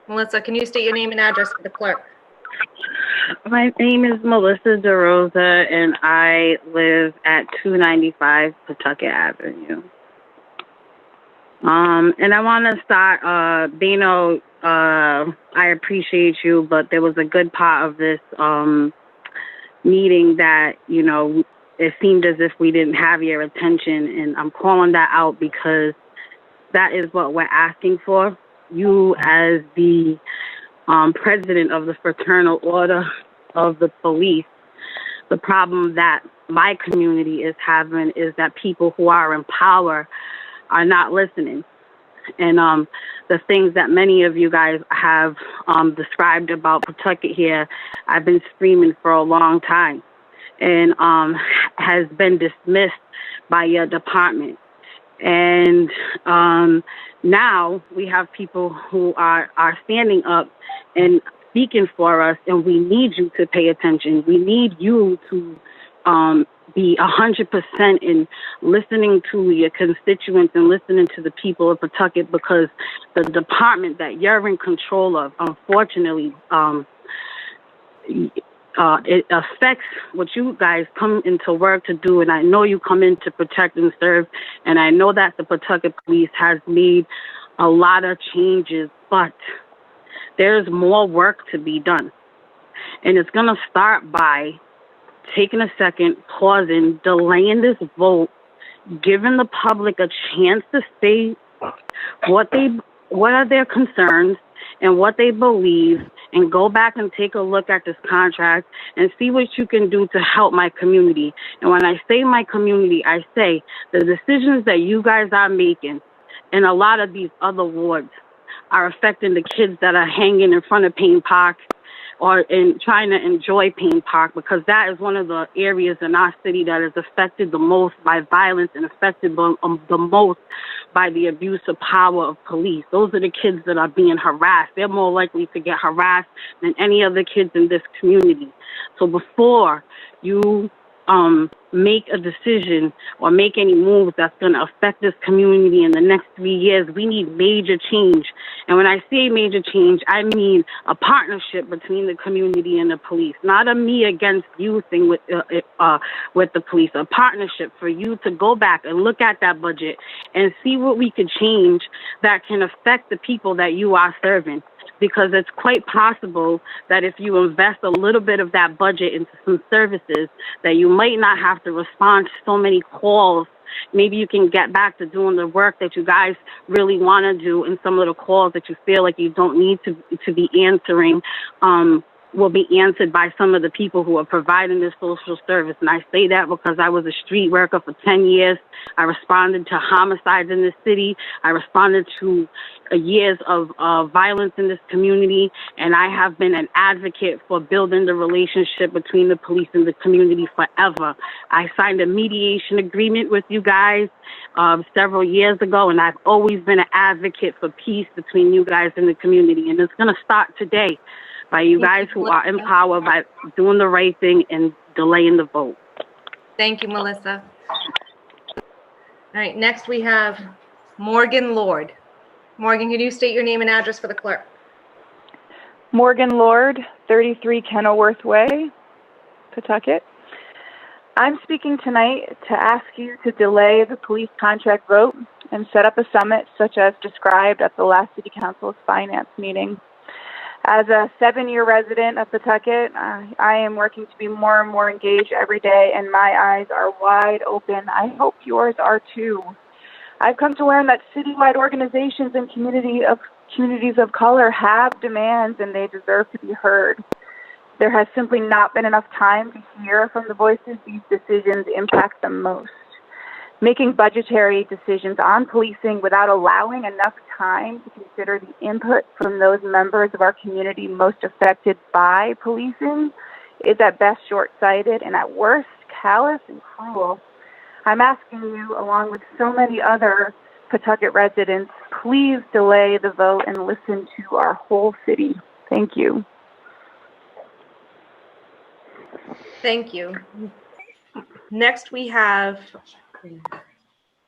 Melissa, can you state your name and address for the clerk? My name is Melissa DeRosa, and I live at 295 Pawtucket Avenue. And I want to start, Bino, I appreciate you, but there was a good part of this meeting that, you know, it seemed as if we didn't have your attention, and I'm calling that out because that is what we're asking for. You, as the president of the Fraternal Order of the Police, the problem that my community is having is that people who are in power are not listening. And the things that many of you guys have described about Pawtucket here, I've been screaming for a long time, and has been dismissed by your department. And now we have people who are standing up and speaking for us, and we need you to pay attention. We need you to be 100% in listening to your constituents and listening to the people of Pawtucket, because the department that you're in control of, unfortunately, it affects what you guys come into work to do, and I know you come in to protect and serve, and I know that the Pawtucket Police has made a lot of changes, but there's more work to be done. And it's going to start by taking a second, pausing, delaying this vote, giving the public a chance to say what are their concerns and what they believe, and go back and take a look at this contract and see what you can do to help my community. And when I say my community, I say the decisions that you guys are making in a lot of these other wards are affecting the kids that are hanging in front of Payne Park or in trying to enjoy Payne Park, because that is one of the areas in our city that is affected the most by violence and affected the most by the abuse of power of police. Those are the kids that are being harassed. They're more likely to get harassed than any other kids in this community. So before you make a decision or make any moves that's going to affect this community in the next 3 years, we need major change. And when I say major change, I mean a partnership between the community and the police, not a me against you thing with the police, a partnership for you to go back and look at that budget and see what we could change that can affect the people that you are serving. Because it's quite possible that if you invest a little bit of that budget into some services, that you might not have to respond to so many calls. Maybe you can get back to doing the work that you guys really want to do, and some of the calls that you feel like you don't need to be answering will be answered by some of the people who are providing this social service. And I say that because I was a street worker for 10 years. I responded to homicides in this city. I responded to years of violence in this community. And I have been an advocate for building the relationship between the police and the community forever. I signed a mediation agreement with you guys several years ago, and I've always been an advocate for peace between you guys and the community. And it's going to start today by you guys who are in power by doing the right thing and delaying the vote. Thank you, Melissa. All right, next we have Morgan Lord. Morgan, can you state your name and address for the clerk? Morgan Lord, 33 Kenilworth Way, Pawtucket. I'm speaking tonight to ask you to delay the police contract vote and set up a summit such as described at the last City Council's finance meeting. As a 7-year resident of Pawtucket, I am working to be more and more engaged every day, and my eyes are wide open. I hope yours are too. I've come to learn that citywide organizations and communities of color have demands, and they deserve to be heard. There has simply not been enough time to hear from the voices these decisions impact the most. Making budgetary decisions on policing without allowing enough time to consider the input from those members of our community most affected by policing is at best short-sighted and at worst callous and cruel. I'm asking you, along with so many other Pawtucket residents, please delay the vote and listen to our whole city. Thank you. Thank you. Next, we have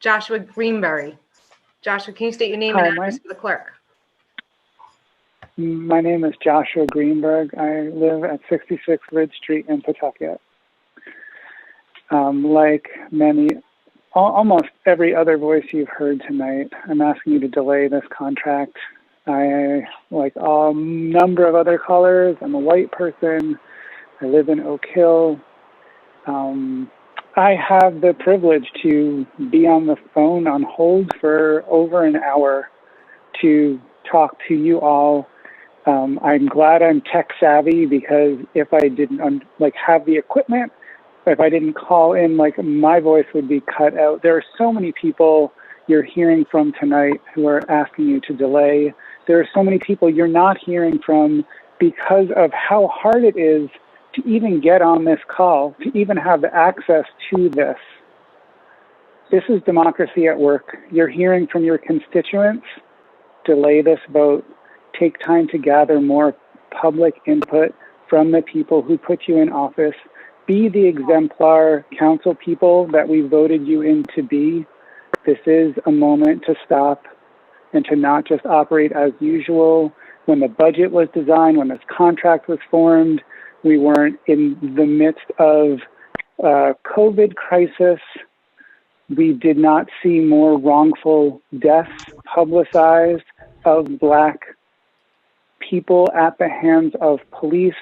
Joshua Greenberry. Joshua, can you state your name and address for the clerk? My name is Joshua Greenberg. I live at 66 Ridge Street in Pawtucket. Like almost every other voice you've heard tonight, I'm asking you to delay this contract. Like a number of other callers, I'm a white person. I live in Oak Hill. I have the privilege to be on the phone on hold for over an hour to talk to you all. I'm glad I'm tech savvy, because if I didn't have the equipment, if I didn't call in, my voice would be cut out. There are so many people you're hearing from tonight who are asking you to delay. There are so many people you're not hearing from because of how hard it is to even get on this call, to even have access to this. This is democracy at work. You're hearing from your constituents. Delay this vote. Take time to gather more public input from the people who put you in office. Be the exemplar council people that we voted you in to be. This is a moment to stop and to not just operate as usual. When the budget was designed, when this contract was formed, we weren't in the midst of COVID crisis. We did not see more wrongful deaths publicized of Black people at the hands of police.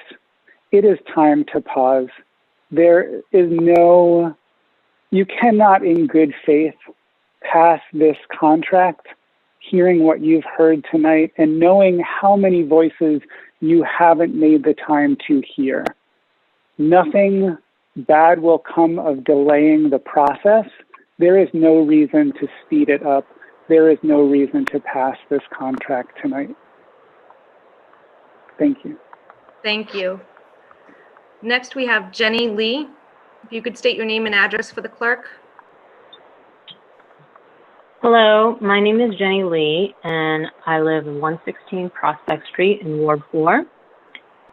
It is time to pause. There is you cannot in good faith pass this contract hearing what you've heard tonight and knowing how many voices you haven't made the time to hear. Nothing bad will come of delaying the process. There is no reason to speed it up. There is no reason to pass this contract tonight. Thank you. Thank you. Next, we have Jenny Lee. If you could state your name and address for the clerk. Hello, my name is Jenny Lee, and I live in 116 Prospect Street in Ward 4.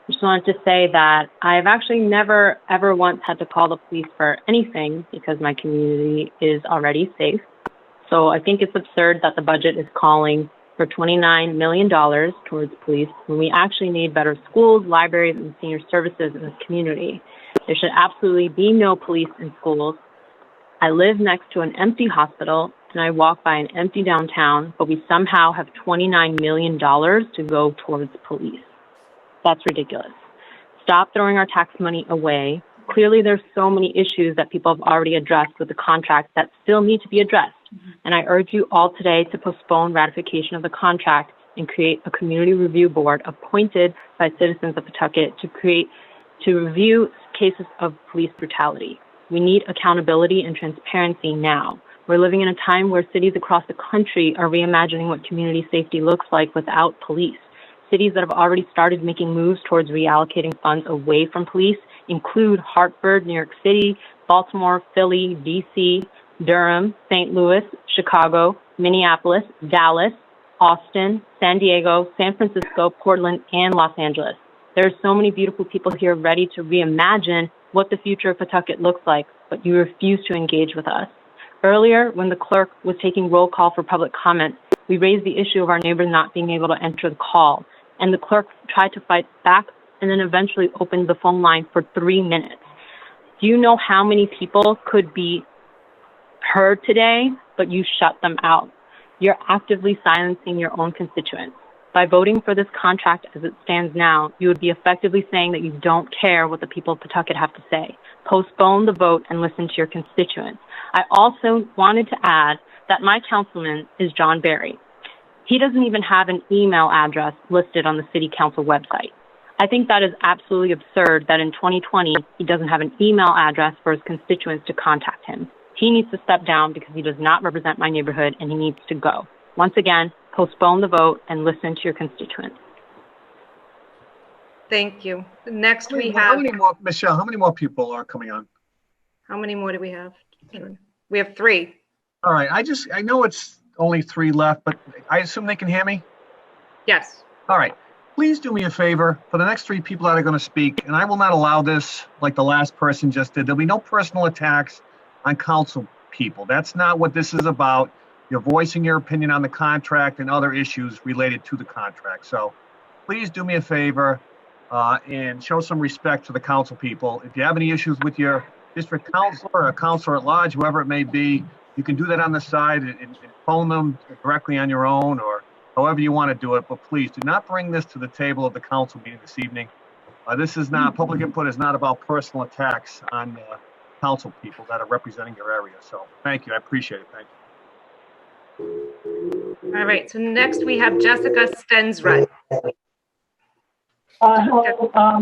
Just wanted to say that I've actually never, ever once had to call the police for anything because my community is already safe. So I think it's absurd that the budget is calling for $29 million towards police when we actually need better schools, libraries, and senior services in this community. There should absolutely be no police in schools. I live next to an empty hospital, and I walk by an empty downtown, but we somehow have $29 million to go towards police. That's ridiculous. Stop throwing our tax money away. Clearly, there's so many issues that people have already addressed with the contract that still need to be addressed. And I urge you all today to postpone ratification of the contract and create a community review board appointed by citizens of Pawtucket to review cases of police brutality. We need accountability and transparency now. We're living in a time where cities across the country are reimagining what community safety looks like without police. Cities that have already started making moves towards reallocating funds away from police include Hartford, New York City, Baltimore, Philly, DC, Durham, St. Louis, Chicago, Minneapolis, Dallas, Austin, San Diego, San Francisco, Portland, and Los Angeles. There are so many beautiful people here ready to reimagine what the future of Pawtucket looks like, but you refuse to engage with us. Earlier, when the clerk was taking roll call for public comment, we raised the issue of our neighbors not being able to enter the call, and the clerk tried to fight back and then eventually opened the phone line for 3 minutes. Do you know how many people could be heard today, but you shut them out? You're actively silencing your own constituents. By voting for this contract as it stands now, you would be effectively saying that you don't care what the people of Pawtucket have to say. Postpone the vote and listen to your constituents. I also wanted to add that my councilman is John Barry. He doesn't even have an email address listed on the city council website. I think that is absolutely absurd that in 2020, he doesn't have an email address for his constituents to contact him. He needs to step down because he does not represent my neighborhood and he needs to go. Once again, postpone the vote and listen to your constituents. Thank you. Next we How have, many more, Michelle, how many more people are coming on? how many more do we have? We have 3. All right, I know it's only 3 left, but I assume they can hear me? Yes. All right. Please do me a favor for the next 3 people that are going to speak, and I will not allow this like the last person just did. There'll be no personal attacks on council people. That's not what this is about. You're voicing your opinion on the contract and other issues related to the contract. So please do me a favor and show some respect to the council people. If you have any issues with your district councilor or a councilor at large, whoever it may be, you can do that on the side and phone them directly on your own or however you want to do it, but please do not bring this to the table of the council meeting this evening. This is not, public input is not about personal attacks on council people that are representing your area. So thank you, I appreciate it, thank you. All right, so next we have Jessica Stensrud. Hello,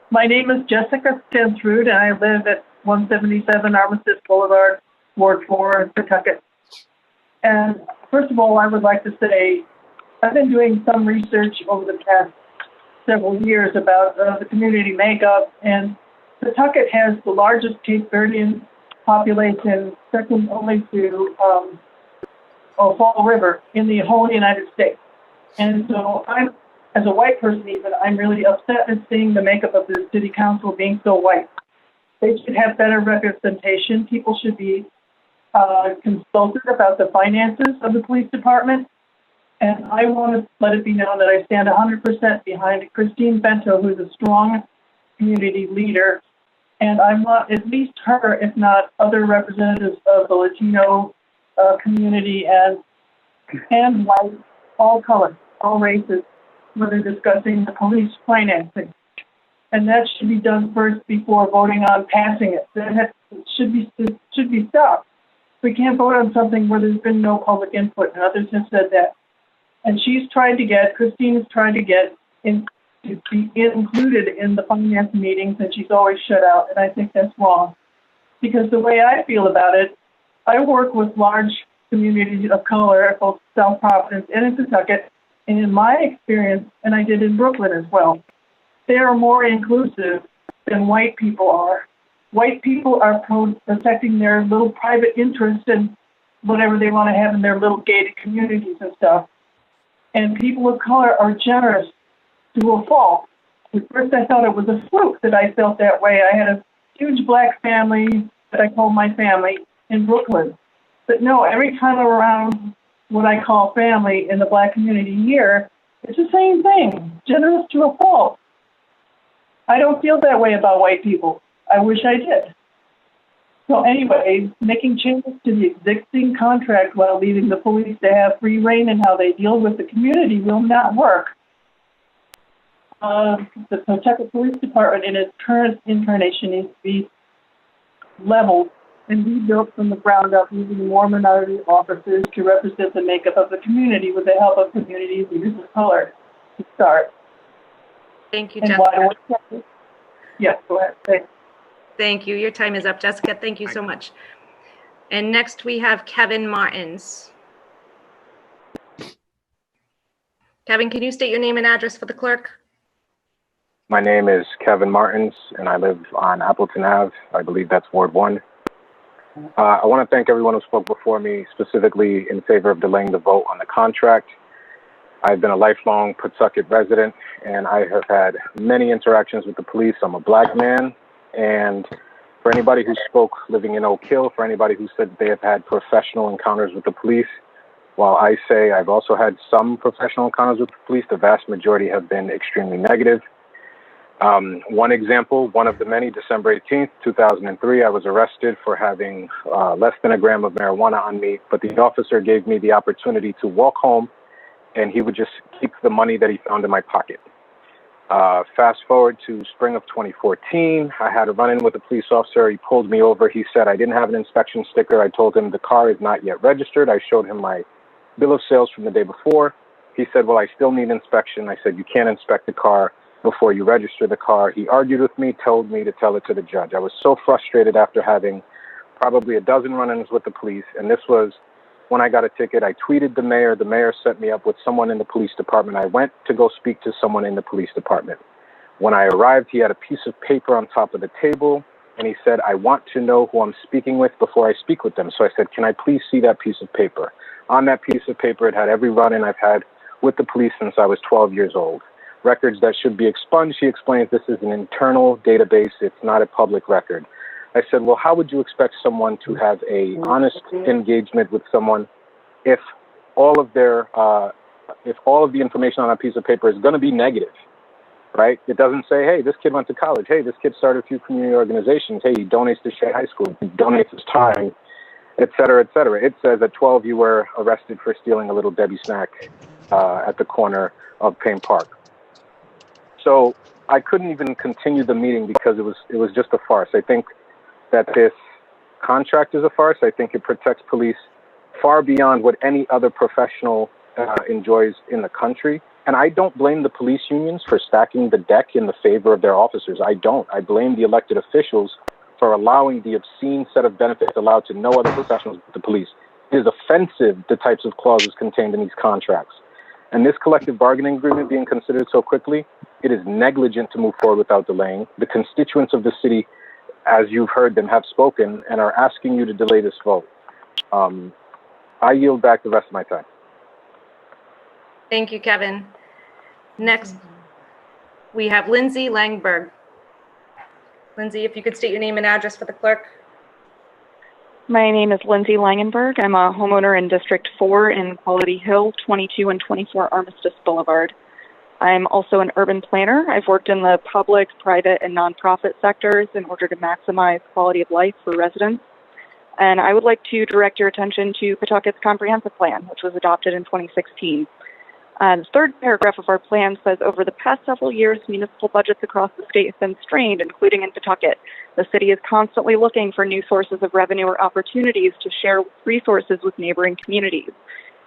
my name is Jessica Stensrud and I live at 177 Armistice Boulevard, Ward 4 in Pawtucket. And first of all, I would like to say, I've been doing some research over the past several years about the community makeup, and Pawtucket has the largest Cape Verdean population, second only to Fall River in the whole United States. And so I'm, as a white person even, I'm really upset at seeing the makeup of the city council being so white. They should have better representation. People should be consulted about the finances of the police department. And I want to let it be known that I stand 100% behind Christine Bento, who's a strong community leader. And I want at least her, if not other representatives of the Latino community and white, all colors, all races, when they're discussing the police financing. And that should be done first before voting on passing it. That should be stopped. We can't vote on something where there's been no public input, and others have said that. And Christine is trying to get to be included in the finance meetings, and she's always shut out, and I think that's wrong. Because the way I feel about it, I work with large communities of color at both South Providence and in Pawtucket, and in my experience, and I did in Brooklyn as well, they are more inclusive than white people are. White people are protecting their little private interests and whatever they want to have in their little gated communities and stuff. And people of color are generous to a fault. At first I thought it was a fluke that I felt that way. I had a huge black family that I called my family in Brooklyn. But no, every time around what I call family in the black community here, it's the same thing, generous to a fault. I don't feel that way about white people. I wish I did. So anyway, making changes to the existing contract while leaving the police to have free rein in how they deal with the community will not work. The Pawtucket Police Department in its current incarnation needs to be leveled and rebuilt from the ground up using more minority officers to represent the makeup of the community with the help of community leaders of color to start. Thank you, Jessica. Yes, go ahead. Thanks. Thank you. Your time is up, Jessica. Thank you so much. And next we have Kevin Martins. Kevin, can you state your name and address for the clerk? My name is Kevin Martins, and I live on Appleton Ave. I believe that's Ward 1. I want to thank everyone who spoke before me, specifically in favor of delaying the vote on the contract. I've been a lifelong Pawtucket resident, and I have had many interactions with the police. I'm a black man, and for anybody who spoke living in Oak Hill, for anybody who said they have had professional encounters with the police, while I say I've also had some professional encounters with the police, the vast majority have been extremely negative. One example, one of the many, December 18th, 2003, I was arrested for having less than a gram of marijuana on me, but the officer gave me the opportunity to walk home and he would just keep the money that he found in my pocket. Fast forward to spring of 2014, I had a run-in with a police officer. He pulled me over. He said I didn't have an inspection sticker. I told him the car is not yet registered. I showed him my bill of sales from the day before. He said, well, I still need inspection. I said, you can't inspect the car before you register the car. He argued with me, told me to tell it to the judge. I was so frustrated after having probably a dozen run-ins with the police, and this was when I got a ticket. I tweeted the mayor. The mayor set me up with someone in the police department. I went to go speak to someone in the police department. When I arrived, he had a piece of paper on top of the table, and he said, I want to know who I'm speaking with before I speak with them. So I said, can I please see that piece of paper? On that piece of paper, it had every run-in I've had with the police since I was 12 years old. Records that should be expunged. He explains this is an internal database. It's not a public record. I said, well, how would you expect someone to have a honest engagement with someone if all of their, if all of the information on a piece of paper is going to be negative, right? It doesn't say, hey, this kid went to college. Hey, this kid started a few community organizations. Hey, he donates to Shea High School. He donates his time, et cetera, et cetera. It says at 12, you were arrested for stealing a Little Debbie snack at the corner of Payne Park. So I couldn't even continue the meeting because it was just a farce. I think that this contract is a farce. I think it protects police far beyond what any other professional enjoys in the country. And I don't blame the police unions for stacking the deck in the favor of their officers. I don't. I blame the elected officials for allowing the obscene set of benefits allowed to no other professionals but the police. It is offensive, the types of clauses contained in these contracts. And this collective bargaining agreement being considered so quickly, it is negligent to move forward without delaying. The constituents of the city, as you've heard them, have spoken and are asking you to delay this vote. I yield back the rest of my time. Thank you, Kevin. Next, we have Lindsay Langberg. Lindsay, if you could state your name and address for the clerk. My name is Lindsay Langenberg. I'm a homeowner in District 4 in Quality Hill, 22 and 24 Armistice Boulevard. I'm also an urban planner. I've worked in the public, private, and nonprofit sectors in order to maximize quality of life for residents. And I would like to direct your attention to Pawtucket's comprehensive plan, which was adopted in 2016. The third paragraph of our plan says, over the past several years, municipal budgets across the state have been strained, including in Pawtucket. The city is constantly looking for new sources of revenue or opportunities to share resources with neighboring communities.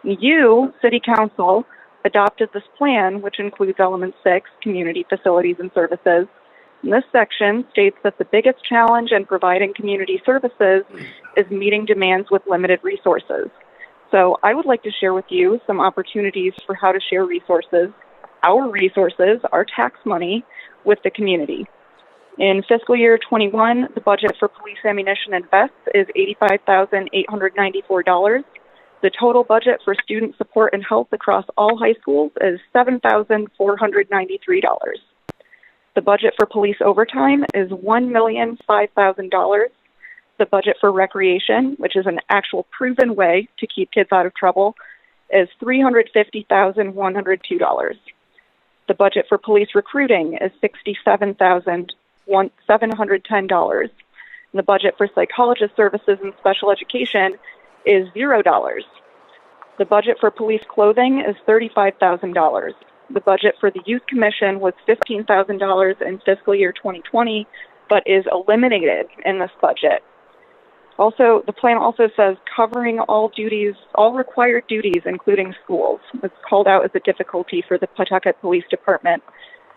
You, City Council, adopted this plan, which includes Element 6, community facilities and services. And this section states that the biggest challenge in providing community services is meeting demands with limited resources. So I would like to share with you some opportunities for how to share resources, our tax money, with the community. In fiscal year 21, the budget for police ammunition and vests is $85,894. The total budget for student support and health across all high schools is $7,493. The budget for police overtime is $1,005,000. The budget for recreation, which is an actual proven way to keep kids out of trouble, is $350,102. The budget for police recruiting is $67,710. The budget for psychologist services and special education is $0. The budget for police clothing is $35,000. The budget for the Youth Commission was $15,000 in fiscal year 2020, but is eliminated in this budget. Also, the plan also says covering all duties, all required duties, including schools. It's called out as a difficulty for the Pawtucket Police Department.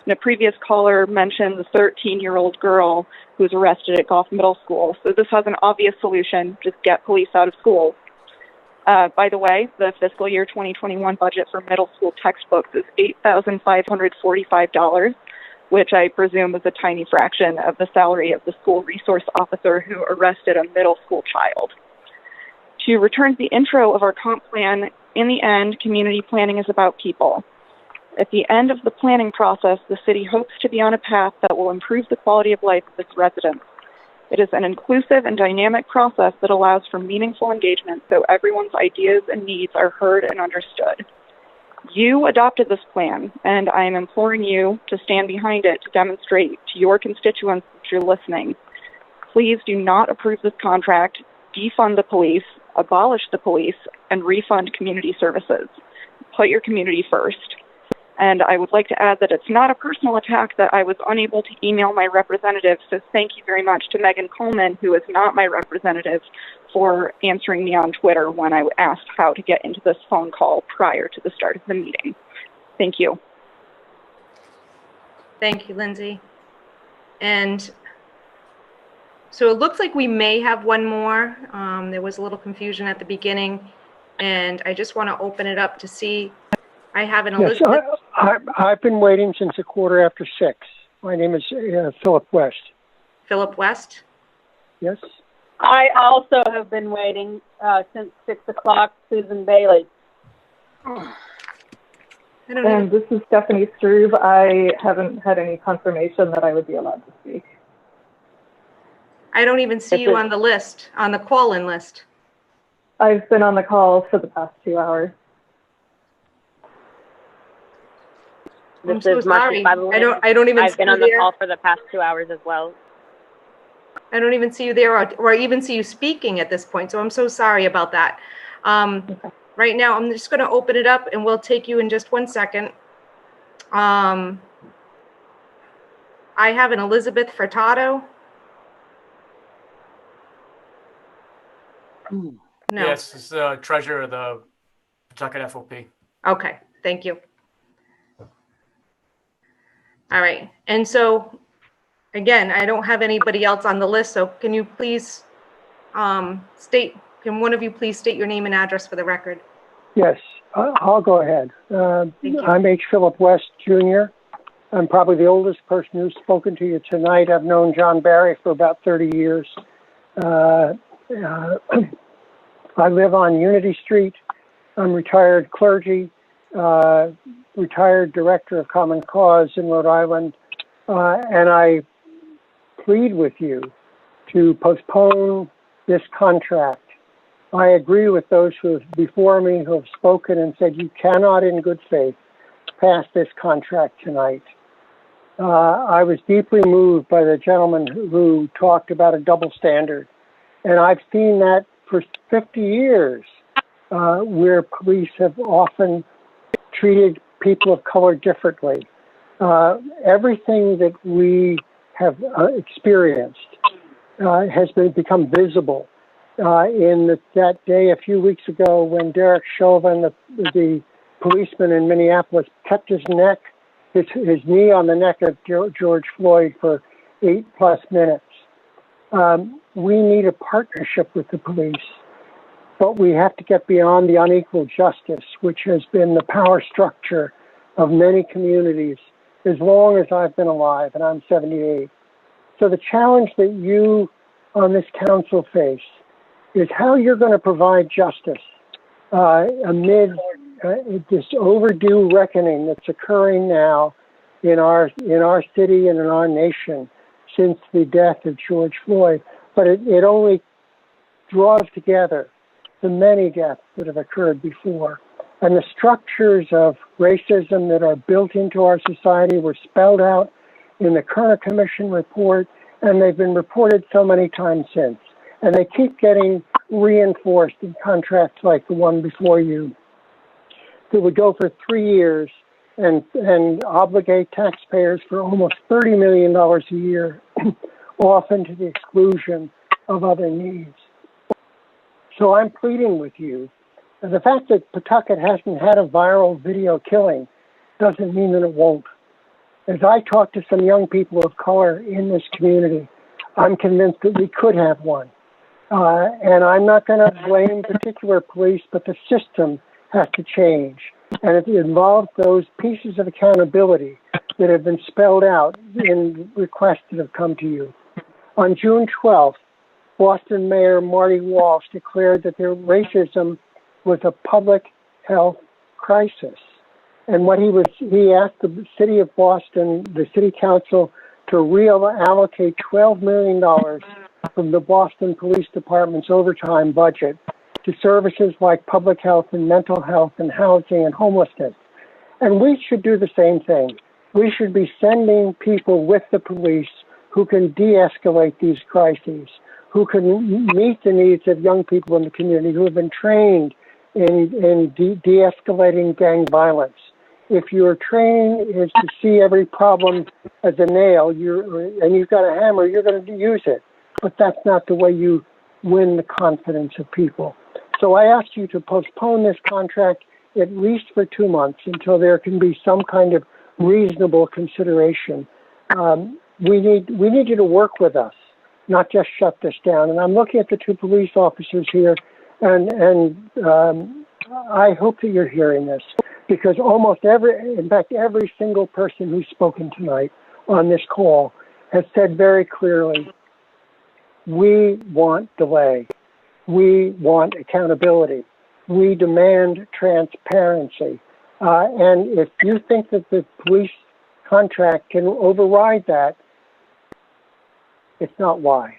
And a previous caller mentioned the 13-year-old girl who was arrested at Goff Middle School. So this has an obvious solution: just get police out of school. By the way, the fiscal year 2021 budget for middle school textbooks is $8,545, which I presume is a tiny fraction of the salary of the school resource officer who arrested a middle school child. To return to the intro of our comp plan, in the end, community planning is about people. At the end of the planning process, the city hopes to be on a path that will improve the quality of life of its residents. It is an inclusive and dynamic process that allows for meaningful engagement so everyone's ideas and needs are heard and understood. You adopted this plan, and I am imploring you to stand behind it to demonstrate to your constituents that you're listening. Please do not approve this contract, defund the police, abolish the police, and refund community services. put your community first. And I would like to add that it's not a personal attack that I was unable to email my representative, so thank you very much to Megan Coleman, who is not my representative, for answering me on Twitter when I asked how to get into this phone call prior to the start of the meeting. Thank you. Thank you, Lindsay. And so it looks like we may have one more. There was a little confusion at the beginning, and I just want to open it up to see. I have an Elizabeth. Yes, I've been waiting since 6:15. My name is Philip West. Philip West? Yes. I also have been waiting since 6 o'clock. Susan Bailey. And this is Stephanie Struve. I haven't had any confirmation that I would be allowed to speak. I don't even see you on the list, on the call-in list. I've been on the call for the past 2 hours. I'm so sorry. I don't even. I've been on the call for the past 2 hours as well. I don't even see you there, or even see you speaking at this point. So I'm so sorry about that. Right now, I'm just going to open it up, and we'll take you in just 1 second. I have an Elizabeth Furtado. No. Yes, this is the treasurer of the Pawtucket FOP. Okay, thank you. All right, and so, again, I don't have anybody else on the list, so can you please can one of you please state your name and address for the record? Yes, I'll go ahead. I'm H. Philip West, Jr. I'm probably the oldest person who's spoken to you tonight. I've known John Barry for about 30 years. I live on Unity Street. I'm retired clergy, retired director of Common Cause in Rhode Island, and I plead with you to postpone this contract. I agree with those who have before me who have spoken and said you cannot in good faith pass this contract tonight. I was deeply moved by the gentleman who talked about a double standard, and I've seen that for 50 years where police have often treated people of color differently. Everything that we have experienced has become visible in that day a few weeks ago when Derek Chauvin, the policeman in Minneapolis, kept his knee on the neck of George Floyd for 8+ minutes. We need a partnership with the police, but we have to get beyond the unequal justice, which has been the power structure of many communities as long as I've been alive, and I'm 78. So the challenge that you on this council face is how you're going to provide justice amid this overdue reckoning that's occurring now in our city and in our nation since the death of George Floyd. But it only draws together the many deaths that have occurred before. And the structures of racism that are built into our society were spelled out in the Kerner Commission report, and they've been reported so many times since. And they keep getting reinforced in contracts like the one before you that would go for 3 years and obligate taxpayers for almost $30 million a year, often to the exclusion of other needs. So I'm pleading with you. And the fact that Pawtucket hasn't had a viral video killing doesn't mean that it won't. As I talk to some young people of color in this community, I'm convinced that we could have one. And I'm not going to blame particular police, but the system has to change. And it involves those pieces of accountability that have been spelled out in requests that have come to you. On June 12th, Boston Mayor Marty Walsh declared that their racism was a public health crisis. And what he asked the city of Boston, the city council, to reallocate $12 million from the Boston Police Department's overtime budget to services like public health and mental health and housing and homelessness. And we should do the same thing. We should be sending people with the police who can de-escalate these crises, who can meet the needs of young people in the community, who have been trained in de-escalating gang violence. If your training is to see every problem as a nail, and you've got a hammer, you're going to use it. But that's not the way you win the confidence of people. So I ask you to postpone this contract at least for 2 months until there can be some kind of reasonable consideration. We need you to work with us, not just shut this down. And I'm looking at the 2 police officers here, and I hope that you're hearing this, because in fact, every single person who's spoken tonight on this call has said very clearly, we want delay. We want accountability. We demand transparency. And if you think that the police contract can override that, it's not wise.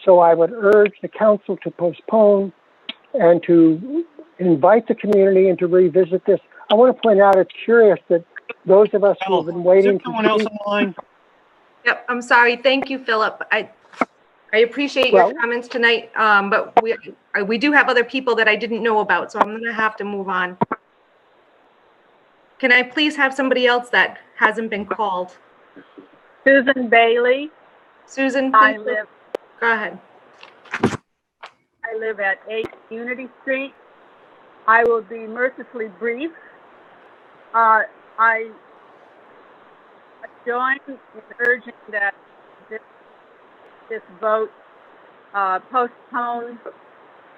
So I would urge the council to postpone and to invite the community and to revisit this. I want to point out, it's curious that those of us who have been waiting to someone else on the line? Yep, I'm sorry. Thank you, Philip. I appreciate your comments tonight, but we do have other people that I didn't know about, so I'm going to have to move on. Can I please have somebody else that hasn't been called? Susan Bailey. Susan, I please live. go ahead. I live at 8 Unity Street. I will be mercifully brief. I join in urging that this vote postpone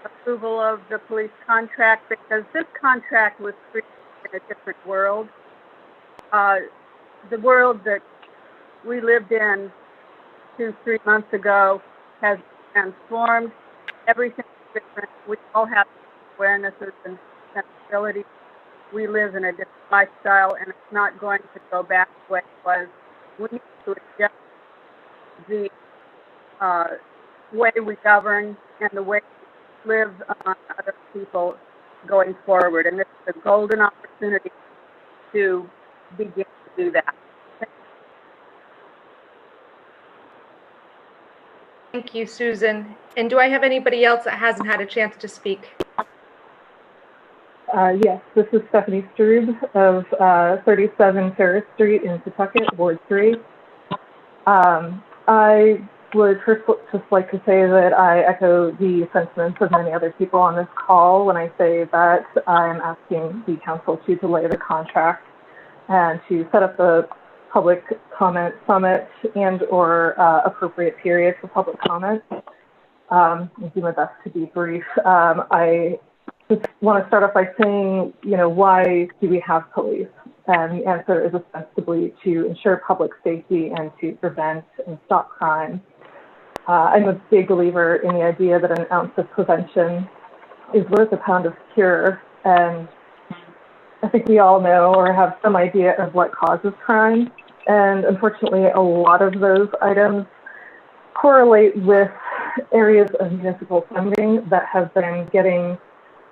approval of the police contract, because this contract was created in a different world. The world that we lived in 2-3 months ago has transformed. Everything's different. We all have awarenesses and sensibilities. We live in a different lifestyle, and it's not going to go back the way it was. We need to adjust the way we govern and the way we live among other people going forward. And this is a golden opportunity to begin to do that. Thank you, Susan. And do I have anybody else that hasn't had a chance to speak? Yes, this is Stephanie Strube of 37 Ferris Street in Pawtucket, Ward 3. I would first just like to say that I echo the sentiments of many other people on this call when I say that I'm asking the council to delay the contract and to set up the public comment summit and or appropriate period for public comment. I'll do my best to be brief. I just want to start off by saying, why do we have police? And the answer is ostensibly to ensure public safety and to prevent and stop crime. I'm a big believer in the idea that an ounce of prevention is worth a pound of cure. And I think we all know or have some idea of what causes crime. And unfortunately, a lot of those items correlate with areas of municipal funding that have been getting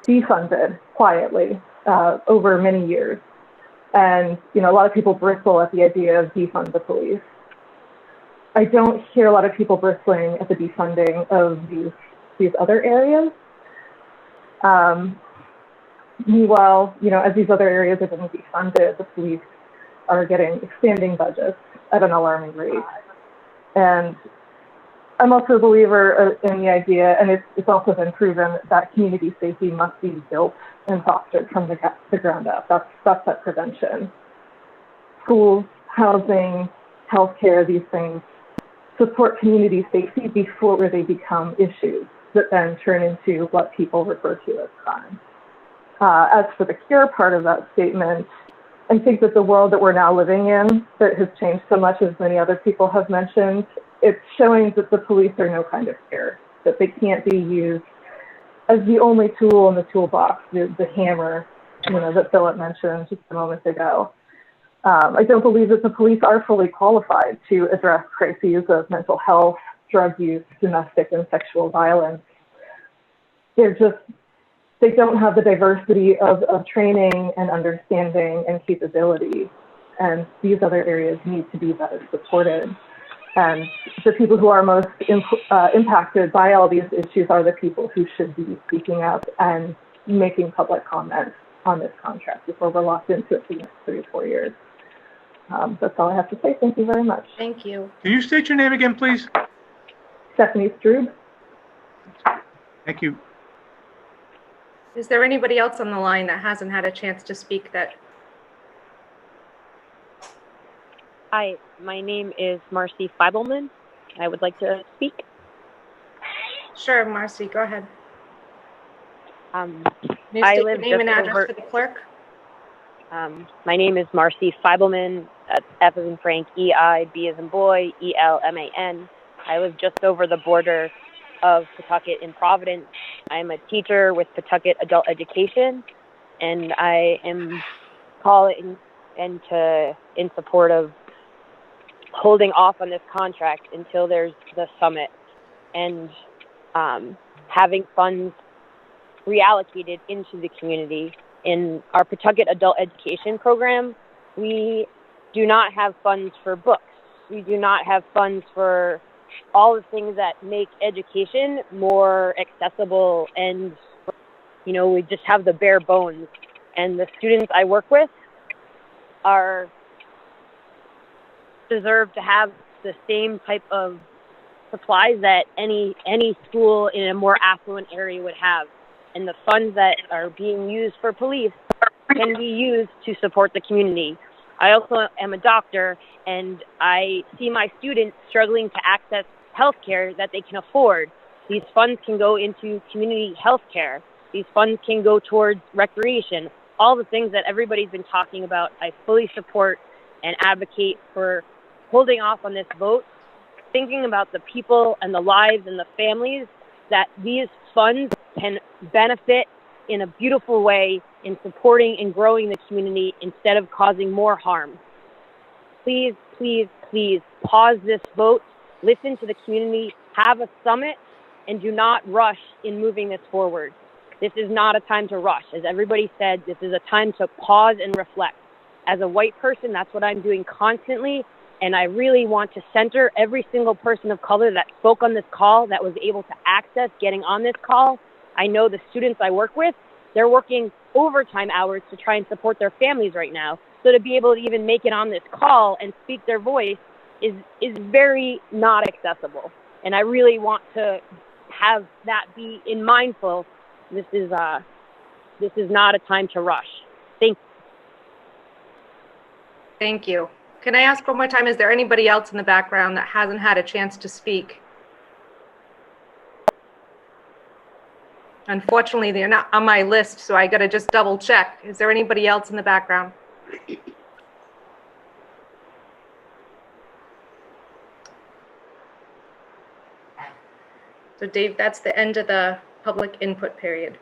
defunded quietly over many years. And, a lot of people bristle at the idea of defund the police. I don't hear a lot of people bristling at the defunding of these other areas. Meanwhile, as these other areas are being defunded, the police are getting expanding budgets at an alarming rate. And I'm also a believer in the idea, and it's also been proven, that community safety must be built and fostered from the ground up. That's that prevention. Schools, housing, healthcare, these things support community safety before they become issues that then turn into what people refer to as crime. As for the cure part of that statement, I think that the world that we're now living in, that has changed so much, as many other people have mentioned, it's showing that the police are no kind of cure, that they can't be used as the only tool in the toolbox, the hammer, that Philip mentioned just a moment ago. I don't believe that the police are fully qualified to address crises of mental health, drug use, domestic and sexual violence. They don't have the diversity of training and understanding and capability. And these other areas need to be better supported. And the people who are most impacted by all these issues are the people who should be speaking up and making public comments on this contract before we're locked into it for the next 3 or 4 years. That's all I have to say. Thank you very much. Thank you. Can you state your name again, please? Stephanie Strube. Thank you. Is there anybody else on the line that hasn't had a chance to speak that? Hi, my name is Marcy Feibelman. I would like to speak. Sure, Marcy, go ahead. I name live just and address over. for the clerk. My name is Marcy Feibelman. That's F as in Frank, E-I, B as in boy, E-L-M-A-N. I live just over the border of Pawtucket in Providence. I'm a teacher with Pawtucket Adult Education, and I am calling in support of holding off on this contract until there's the summit and having funds reallocated into the community. In our Pawtucket Adult Education program, we do not have funds for books. We do not have funds for all the things that make education more accessible, and we just have the bare bones. And the students I work with deserve to have the same type of supplies that any school in a more affluent area would have. And the funds that are being used for police can be used to support the community. I also am a doctor, and I see my students struggling to access health care that they can afford. These funds can go into community health care. These funds can go towards recreation, all the things that everybody's been talking about. I fully support and advocate for holding off on this vote, thinking about the people and the lives and the families that these funds can benefit in a beautiful way in supporting and growing the community instead of causing more harm. Please, please, please pause this vote, listen to the community, have a summit, and do not rush in moving this forward. This is not a time to rush. As everybody said, this is a time to pause and reflect. As a white person, that's what I'm doing constantly, and I really want to center every single person of color that spoke on this call, that was able to access getting on this call. I know the students I work with, they're working overtime hours to try and support their families right now. So to be able to even make it on this call and speak their voice is very not accessible. And I really want to have that be in mindful. This is not a time to rush. Thank you. Can I ask one more time, is there anybody else in the background that hasn't had a chance to speak? Unfortunately, they're not on my list, so I got to just double check. Is there anybody else in the background? So Dave, that's the end of the public input period.